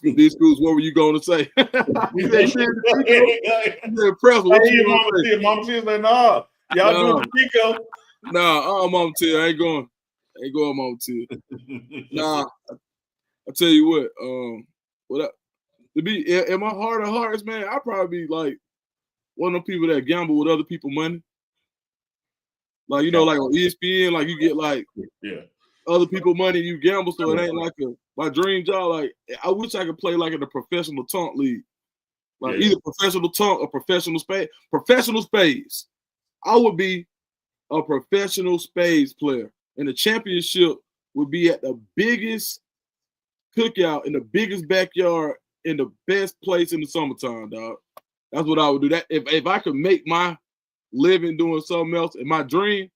These schools, what were you going to say? Press them. Mama Tia said, nah, y'all do it, Chico. Nah, Mama Tia, I ain't going, Mama Tia. Nah, I tell you what, to be in my heart of hearts, man, I'd probably be like one of the people that gamble with other people's money. Like, you know, like on ESPN, like you get like other people's money, you gamble, so it ain't like my dream job. Like, I wish I could play like in a professional taunt league. Like either professional taunt or professional spades. Professional spades. I would be a professional spades player. And the championship would be at the biggest cookout in the biggest backyard in the best place in the summertime, dog. That's what I would do. That if I could make my living doing something else, in my dream,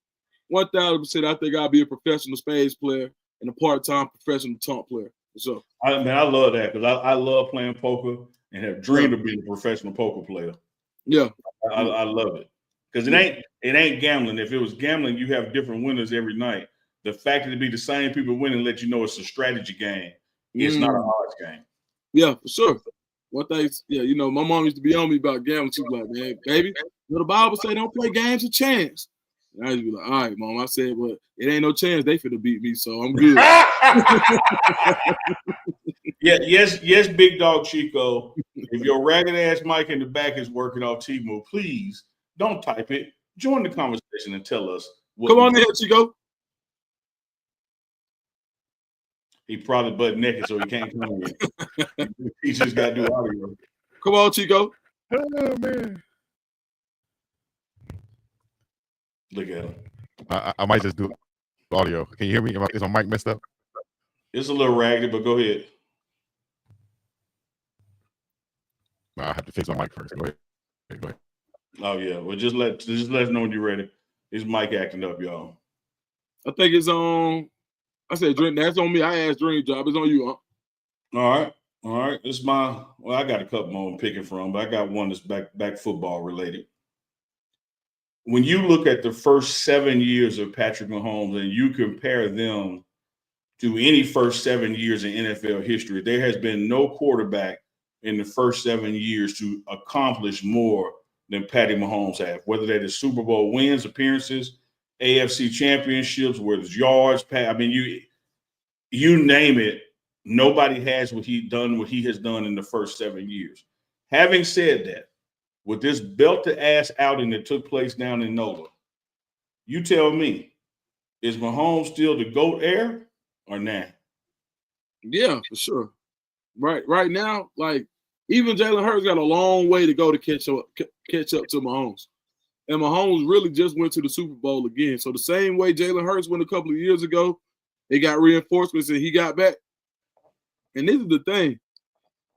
1,000%, I think I'd be a professional spades player and a part-time professional taunt player. So, I love that, because I love playing poker and have dreamed of being a professional poker player. Yeah, I love it, because it ain't gambling. If it was gambling, you have different winners every night. The fact that it be the same people winning let you know it's a strategy game. It's not an odds game. Yeah, for sure. One thing, you know, my mom used to be on me about gambling. She was like, man, baby, you know, the Bible say don't play games of chance. And I used to be like, all right, Mom. I said, well, it ain't no chance they finna beat me, so I'm good. Yes, Big Dog Chico. If your ragged ass mic in the back is working off T-Move, please don't type it. Join the conversation and tell us. Come on in, Chico. He probably butt naked, so he can't come in. He just got to do audio. Come on, Chico. Oh, man. Look at him. I might just do audio. Can you hear me? Is my mic messed up? It's a little raggedy, but go ahead. I have to fix my mic first. Go ahead. Oh yeah. Well, just let us know when you're ready. His mic acting up, y'all. I think it's on. I said, Dream. That's on me. I asked Dream Job. It's on you, huh? All right. It's I got a couple more I'm picking from, but I got one that's back football related. When you look at the first 7 years of Patrick Mahomes and you compare them to any first 7 years in NFL history, there has been no quarterback in the first 7 years to accomplish more than Patty Mahomes have, whether that is Super Bowl wins, appearances, AFC championships, whether it's yards, you name it, nobody has what he has done in the first 7 years. Having said that, with this belt-to-ass outing that took place down in NOLA, you tell me, is Mahomes still the GOAT heir or nah? Yeah, for sure. Right now, like even Jalen Hurts got a long way to go to catch up to Mahomes. And Mahomes really just went to the Super Bowl again. So the same way Jalen Hurts went a couple of years ago, they got reinforcements and he got back. And this is the thing.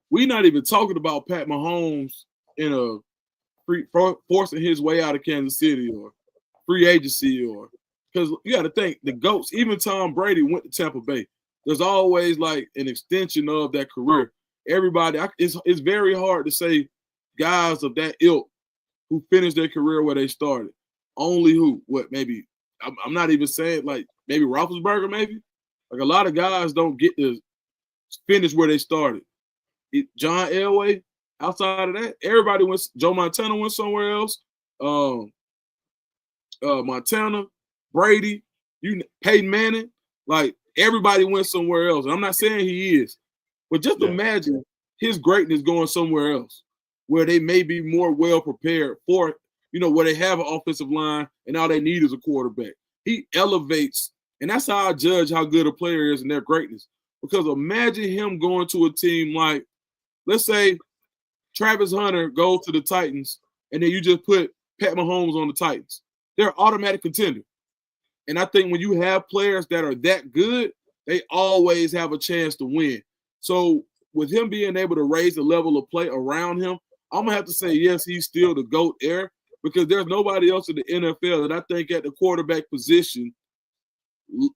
We're not even talking about Pat Mahomes in a forcing his way out of Kansas City or free agency or because you got to think the GOATs, even Tom Brady went to Tampa Bay. There's always like an extension of that career. Everybody, it's very hard to say guys of that ilk who finished their career where they started. Only who? What? Maybe I'm not even saying like maybe Roethlisberger. Maybe like a lot of guys don't get to finish where they started. John Elway. Outside of that, everybody went. Joe Montana went somewhere else. Montana, Brady, Peyton Manning. Like everybody went somewhere else. And I'm not saying he is, but just imagine his greatness going somewhere else where they may be more well prepared for, where they have an offensive line and all they need is a quarterback. He elevates, and that's how I judge how good a player is and their greatness. Because imagine him going to a team like, let's say, Travis Hunter goes to the Titans, and then you just put Pat Mahomes on the Titans. They're automatic contender. And I think when you have players that are that good, they always have a chance to win. So with him being able to raise the level of play around him, I'm going to have to say, yes, he's still the GOAT heir because there's nobody else in the NFL that I think at the quarterback position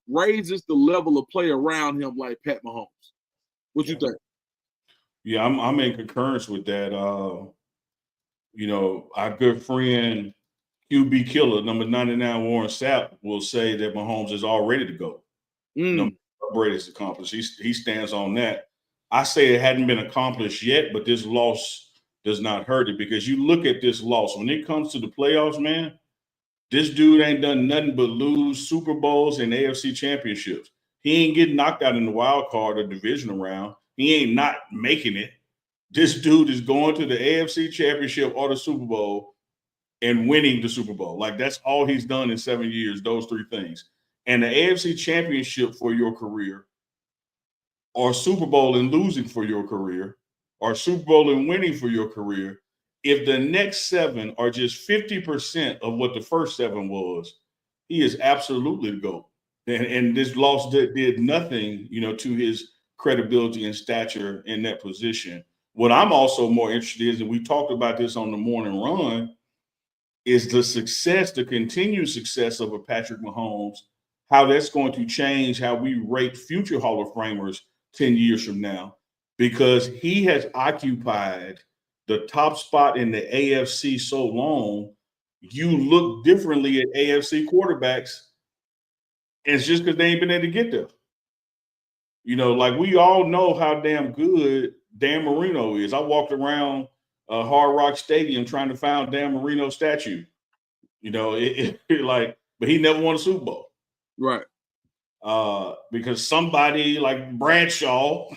raises the level of play around him like Pat Mahomes. What you think? Yeah, I'm in concurrence with that. Our good friend QB Killer, number 99, Warren Sapp, will say that Mahomes is already the GOAT. Brady's accomplished. He stands on that. I say it hadn't been accomplished yet, but this loss does not hurt it because you look at this loss. When it comes to the playoffs, man, this dude ain't done nothing but lose Super Bowls and AFC championships. He ain't getting knocked out in the wild card or divisional round. He ain't not making it. This dude is going to the AFC championship or the Super Bowl and winning the Super Bowl. Like that's all he's done in 7 years, those three things. And the AFC championship for your career or Super Bowl and losing for your career or Super Bowl and winning for your career, if the next 7 are just 50% of what the first 7 was, he is absolutely the GOAT. And this loss did nothing, to his credibility and stature in that position. What I'm also more interested in, and we talked about this on the morning run, is the continued success of a Patrick Mahomes, how that's going to change how we rate future Hall of Famers 10 years from now, because he has occupied the top spot in the AFC so long, you look differently at AFC quarterbacks. It's just because they ain't been able to get there. Like we all know how damn good Dan Marino is. I walked around Hard Rock Stadium trying to find Dan Marino's statue. But he never won a Super Bowl. Right. Because somebody like Bradshaw,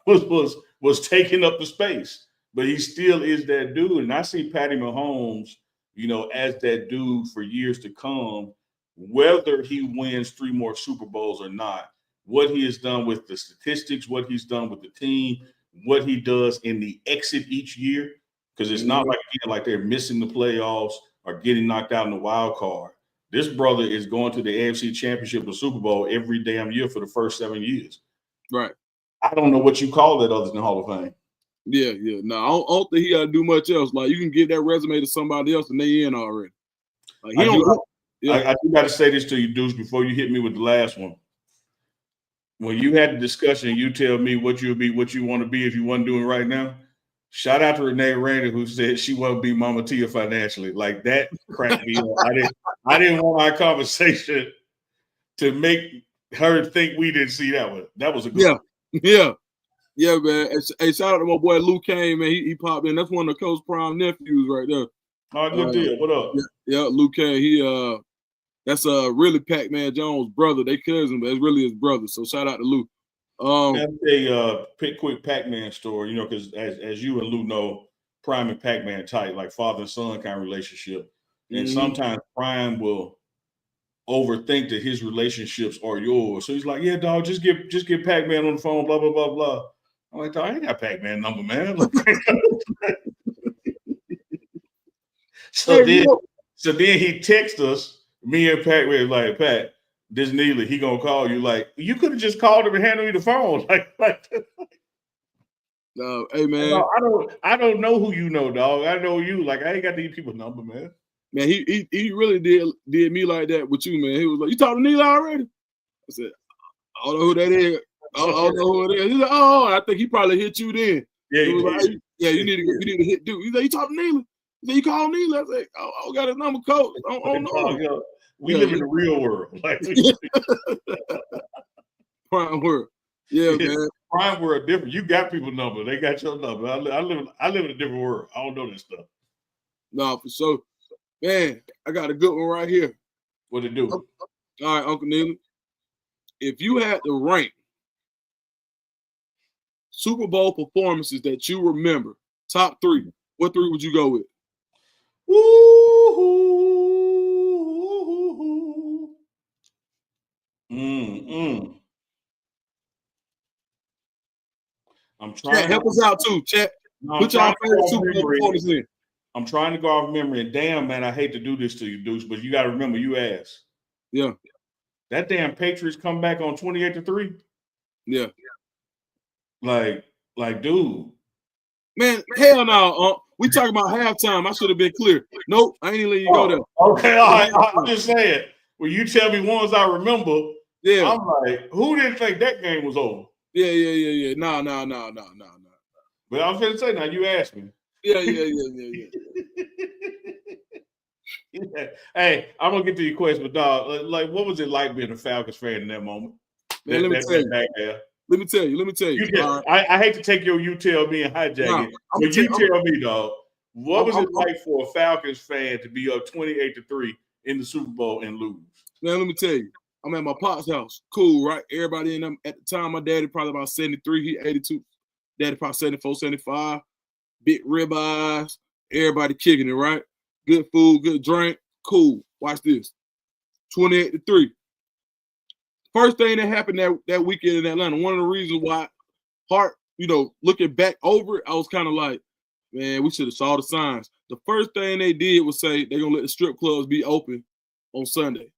was taking up the space. But he still is that dude. And I see Patty Mahomes, as that dude for years to come, whether he wins 3 more Super Bowls or not. What he has done with the statistics, what he's done with the team, what he does in the exit each year, because it's not like they're missing the playoffs or getting knocked out in the wild card. This brother is going to the AFC Championship or Super Bowl every damn year for the first 7 years. Right. I don't know what you call that other than Hall of Fame. Yeah. No, I don't think he got to do much else. Like you can give that resume to somebody else and they in already. Like, I do got to say this to you, Deuce, before you hit me with the last one. When you had the discussion, you tell me what you want to be if you wasn't doing right now. Shout out to Renee Rainer who said she won't be Mama Tia financially. Like that cracked me up. I didn't want our conversation to make her think we didn't see that one. That was a good one. Yeah, man. Hey, shout out to my boy Lou Kane, man. He popped in. That's one of Coach Prime nephews right there. Oh, good deal. What up? Yeah, Lou Kane. That's really Pac-Man Jones' brother. They cousin, but it's really his brother. So shout out to Lou. That's a quick Pac-Man story, because as you and Lou know, Prime and Pac-Man tight, like father and son kind of relationship. And sometimes Prime will overthink that his relationships are yours. So he's like, yeah, dog, just get Pac-Man on the phone, blah, blah, blah, blah. I'm like, dog, I ain't got Pac-Man number, man. So then he texts us, me and Pac-Man, like, Pat, this Neely, he gonna call you. Like, you could have just called him and handed me the phone. No, hey man, no, I don't know who you know, dog. I know you. Like, I ain't got these people's number, man. Man, he really did me like that with you, man. He was like, "You talking to Neely already?" I said, "I don't know who that is. I don't know who it is." He's like, "Oh, I think he probably hit you then." Yeah, he was like, "Yeah, you need to hit dude." He's like, "You talking to Neely?" He said, "You call Neely?" I said, "I got his number, coach. I don't know." We live in the real world, like prime world. Yeah, man. Prime world different. You got people's number. They got your number. I live in a different world. I don't know this stuff. No, for sure. Man, I got a good one right here. What it do? All right, Uncle Neely. If you had to rank Super Bowl performances that you remember, top 3, what 3 would you go with? I'm trying. Chat, help us out too, chat. Put y'all favorite Super Bowl performances in. I'm trying to go off memory, and damn, man, I hate to do this to you, Deuce, but you got to remember, you asked. Yeah. That damn Patriots come back on 28-3. Yeah. Like, dude. Man, hell no. We talking about halftime. I should have been clear. Nope, I ain't even letting you go there. Okay, all right. I'm just saying. When you tell me ones I remember, yeah, I'm like, who didn't think that game was over? Yeah. No. But I was going to say, now you asked me. Yeah. Yeah. Hey, I'm gonna get to your question, but dog, like, what was it like being a Falcons fan in that moment? Man, let me tell you. I hate to take your "you tell me" and hijack it, but you tell me, dog. What was it like for a Falcons fan to be up 28-3 in the Super Bowl and lose? Man, let me tell you. I'm at my pop's house. Cool, right? Everybody in them at the time. My daddy probably about 73. He 82. Daddy probably 74, 75. Big ribeyes. Everybody kicking it, right? Good food, good drink. Cool. Watch this. 28-3. First thing that happened that weekend in Atlanta, one of the reasons why Hart, looking back over it, I was kind of like, man, we should have saw the signs. The first thing they did was say they're going to let the strip clubs be open on Sunday,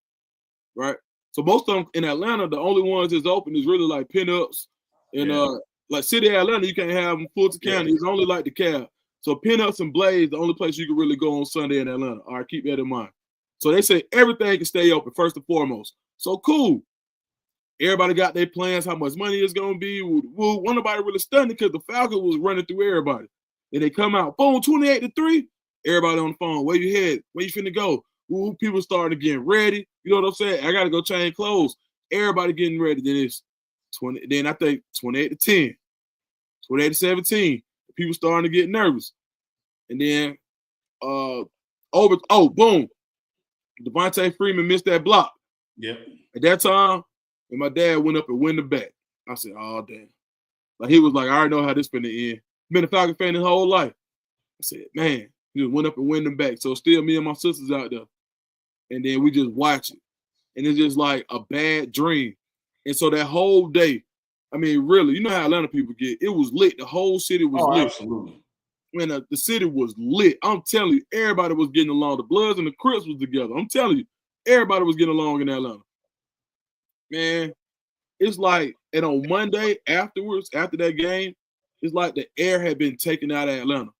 right? So most of them in Atlanta, the only ones that's open is really like pinups and like City of Atlanta, you can't have them. Fulton County, it's only like the Cab. So pinups and Blaze, the only place you can really go on Sunday in Atlanta. All right, keep that in mind. So they say everything can stay open first and foremost. So cool. Everybody got their plans, how much money it's going to be. Well, nobody really stunned because the Falcons was running through everybody. Then they come out, boom, 28-3. Everybody on the phone, where you head? Where you finna go? Ooh, people starting to get ready. You know what I'm saying? I got to go change clothes. Everybody getting ready. Then it's 20. Then I think 28-10, 28-17. People starting to get nervous. And then boom. Devontae Freeman missed that block. Yep. At that time, and my dad went up and win the bet. I said, oh, damn. Like, he was like, I already know how this finna end. Been a Falcon fan his whole life. I said, man, he just went up and win them back. So still me and my sisters out there. And then we just watch it. And it's just like a bad dream. And so that whole day, I mean, really, you know how Atlanta people get. It was lit. The whole city was lit. Absolutely. Man, the city was lit. I'm telling you, everybody was getting along. The Bloods and the Crips was together. I'm telling you, everybody was getting along in Atlanta. Man, it's like, and on Monday afterwards, after that game, it's like the air had been taken out of Atlanta.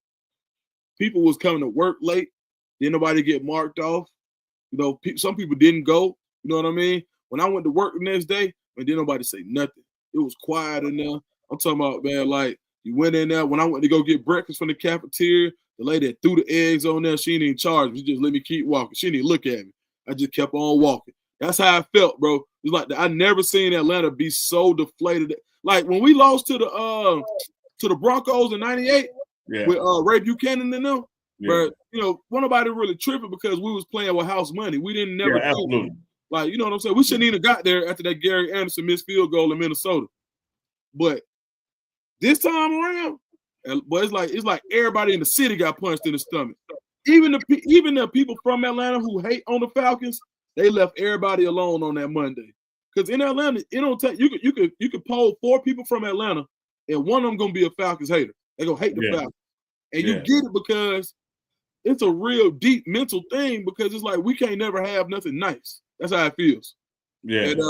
People was coming to work late. Didn't nobody get marked off. Some people didn't go. You know what I mean? When I went to work the next day, man, didn't nobody say nothing. It was quiet in there. I'm talking about, man, like, you went in there. When I went to go get breakfast from the cafeteria, the lady that threw the eggs on there, she didn't even charge me. She just let me keep walking. She didn't even look at me. I just kept on walking. That's how I felt, bro. It's like I never seen Atlanta be so deflated. Like when we lost to the Broncos in '98 with Ray Buchanan and them, but nobody really tripping because we was playing with house money. We didn't never absolutely. Like, you know what I'm saying? We shouldn't even got there after that Gary Anderson missed field goal in Minnesota. But this time around, but it's like everybody in the city got punched in the stomach. Even the people from Atlanta who hate on the Falcons, They left everybody alone on that Monday. Because in Atlanta, it don't take you could poll 4 people from Atlanta, and one of them gonna be a Falcons hater. They're gonna hate the Falcons. And you get it because it's a real deep mental thing, because it's like we can't never have nothing nice. That's how it feels. Yeah. And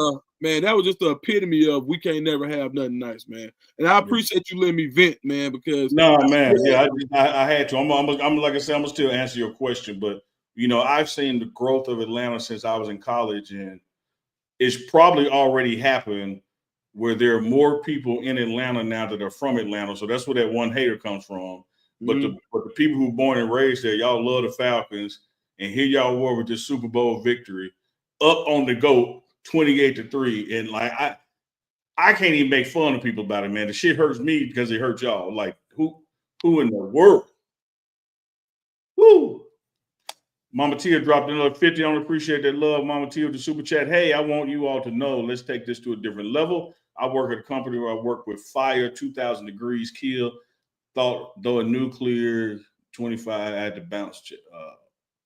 man, that was just the epitome of we can't never have nothing nice, man. And I appreciate you letting me vent, man, because no, man, I had to. I'm like I said, I'm gonna still answer your question, but you know, I've seen the growth of Atlanta since I was in college, and it's probably already happened where there are more people in Atlanta now that are from Atlanta. So that's where that one hater comes from. But the people who born and raised there, y'all love the Falcons, and here y'all were with this Super Bowl victory, up on the GOAT, 28-3, and like I can't even make fun of people about it, man. The shit hurts me because it hurts y'all. Like who in the world? Woo! Mama Tia dropped another 50. I don't appreciate that love, Mama Tia, the super chat. Hey, I want you all to know, let's take this to a different level. I work at a company where I work with fire, 2,000 degrees, kill. Thought though a nuclear 25, I had to bounce.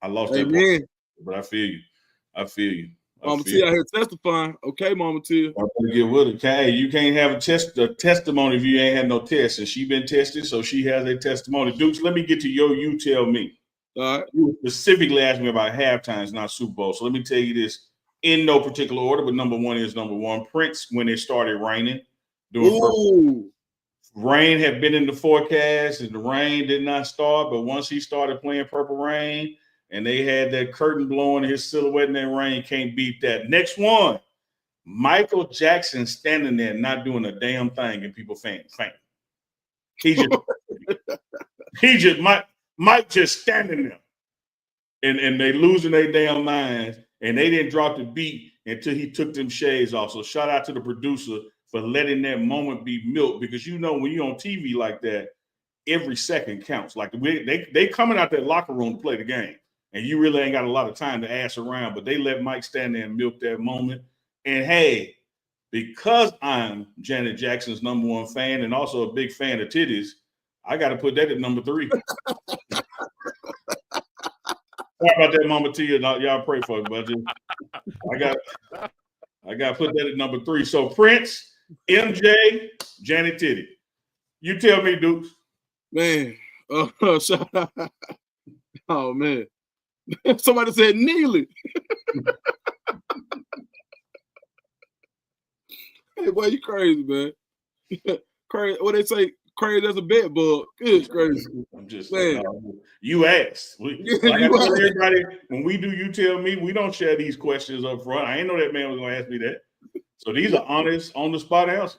I lost that point, but I feel you. Mama Tia out here testifying. Okay, Mama Tia. Get with it. Okay, you can't have a testimony if you ain't had no test. And she been tested, so she has a testimony. Dukes, let me get to you tell me. All right. You specifically asked me about halftimes, not Super Bowl. So let me tell you this in no particular order, but number one. Prince, when it started raining, Rain had been in the forecast, and the rain did not start. But once he started playing Purple Rain, and they had that curtain blowing, his silhouette in that rain, can't beat that. Next one, Michael Jackson standing there not doing a damn thing, and people faint. Mike just standing there, and they losing their damn minds, and they didn't drop the beat until he took them shades off. So shout out to the producer for letting that moment be milked, because you know when you're on TV like that, every second counts. Like they coming out that locker room to play the game, and you really ain't got a lot of time to ass around, but they let Mike stand there and milk that moment. And hey, because I'm Janet Jackson's #1 fan and also a big fan of titties, I got to put that at number 3. Sorry about that, Mama Tia. Y'all pray for me, but I got to put that at number 3. So Prince, MJ, Janet Titty. You tell me, Dukes. Man, shout out. Oh man, somebody said Neely. Hey, boy, you crazy, man. Crazy. What they say? Crazy as a bed bug. Good, crazy. I'm just saying. You asked. Like I tell everybody, when we do You Tell Me, we don't share these questions up front. I ain't know that man was going to ask me that. So these are honest, on the spot answers.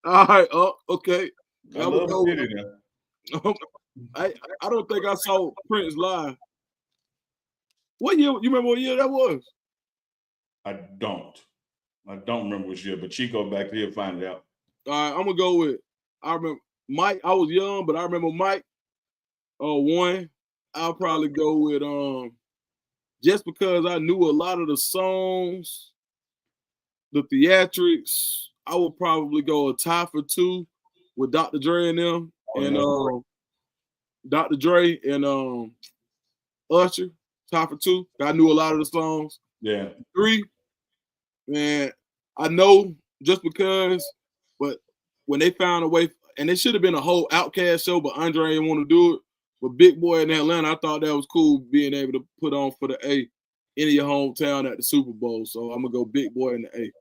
All right. Oh, okay. I love City now. I don't think I saw Prince live. What year? You remember what year that was? I don't remember which year, but Chico back there will find it out. All right, I'm gonna go with. I remember Mike. I was young, but I remember Mike. One. I'll probably go with just because I knew a lot of the songs, the theatrics. I would probably go a tie for 2 with Dr. Dre and them, Dr. Dre and Usher. Tie for 2. I knew a lot of the songs. Yeah. 3. Man, I know just because, but when they found a way, and it should have been a whole Outkast show, but Andre didn't want to do it. But Big Boy in Atlanta, I thought that was cool being able to put on for the A in your hometown at the Super Bowl. So I'm gonna go Big Boy in the A.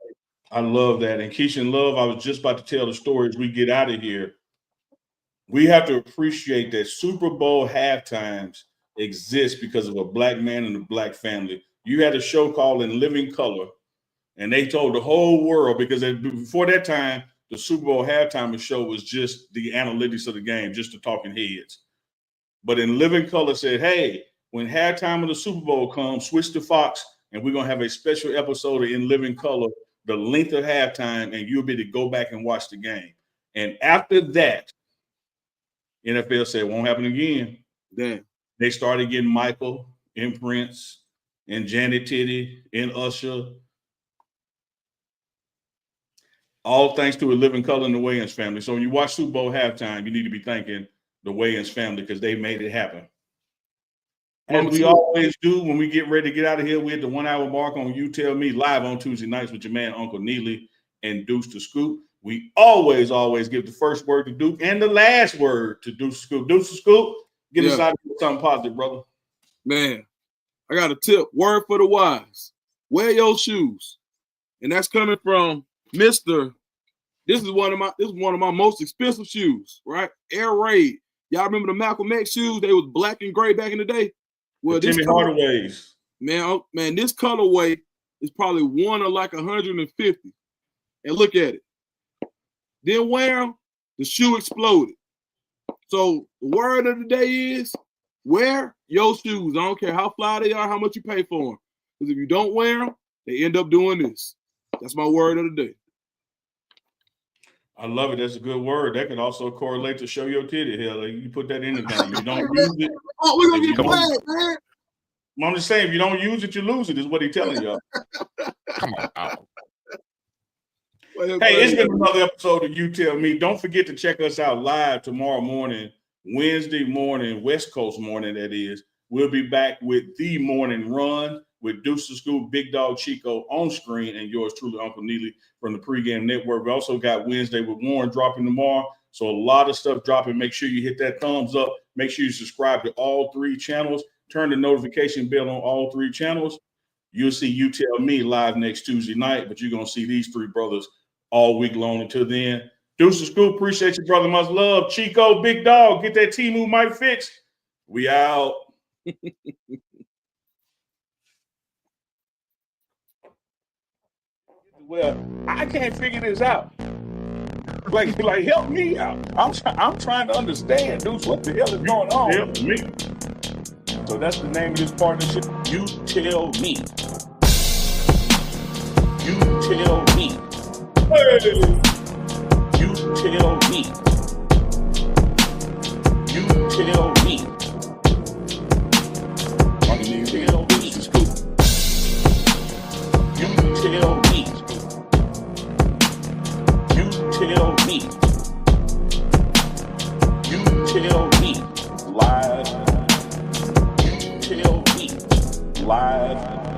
I love that. And Keisha Love, I was just about to tell the story as we get out of here. We have to appreciate that Super Bowl halftimes exist because of a black man and a black family. You had a show called In Living Color, and they told the whole world, because before that time, the Super Bowl halftime show was just the analytics of the game, just the talking heads. But In Living Color said, hey, when halftime of the Super Bowl comes, switch to Fox, and we're going to have a special episode of In Living Color, the length of halftime, and you'll be able to go back and watch the game. And after that, NFL said, it won't happen again. Damn. They started getting Michael and Prince and Janet Titty and Usher. All thanks to A Living Color and the Wayans family. So when you watch Super Bowl halftime, you need to be thanking the Wayans family because they made it happen. As we always do when we get ready to get out of here, we're at the 1 hour mark on You Tell Me live on Tuesday nights with your man, Uncle Neely and Deuce the Scoop. We always give the first word to Duke and the last word to Deuce the Scoop. Deuce the Scoop, get us out of here with something positive, brother. Man, I got a tip. Word for the wise. Wear your shoes. And that's coming from Mr. This is one of my most expensive shoes, right? Air Raid. Y'all remember the Malcolm X shoes? They was black and gray back in the day. Well, the Timmy Hardaway's. Man, this colorway is probably one of like 150. And look at it. Then wear them, the shoe exploded. So the word of the day is wear your shoes. I don't care how fly they are, how much you pay for them. Because if you don't wear them, they end up doing this. That's my word of the day. I love it. That's a good word. That can also correlate to show your titty. Hell, like you put that in the game. You don't use it. Oh, we're gonna get flagged, man. I'm just saying, if you don't use it, you lose it, is what he's telling y'all. Come on. Hey, it's been another episode of You Tell Me. Don't forget to check us out live tomorrow morning, Wednesday morning, West Coast morning, that is. We'll be back with The Morning Run with Deuce the Scoop, Big Dog Chico on screen, and yours truly, Uncle Neely from the Pregame Network. We also got Wednesday with Warren dropping tomorrow. So a lot of stuff dropping. Make sure you hit that thumbs up. Make sure you subscribe to all 3 channels. Turn the notification bell on all 3 channels. You'll see You Tell Me live next Tuesday night, but you're going to see these 3 brothers all week long. Until then, Deuce the Scoop, appreciate you, brother. Much love. Chico, Big Dog, get that Temu mic fixed. We out. Well, I can't figure this out. Like help me out. I'm trying to understand, dude. What the hell is going on? Help me. So that's the name of this partnership. You tell me. You tell me. Hey. You tell me. You tell me. You tell me. You tell me. You tell me. You tell me. Live. You tell me. Live.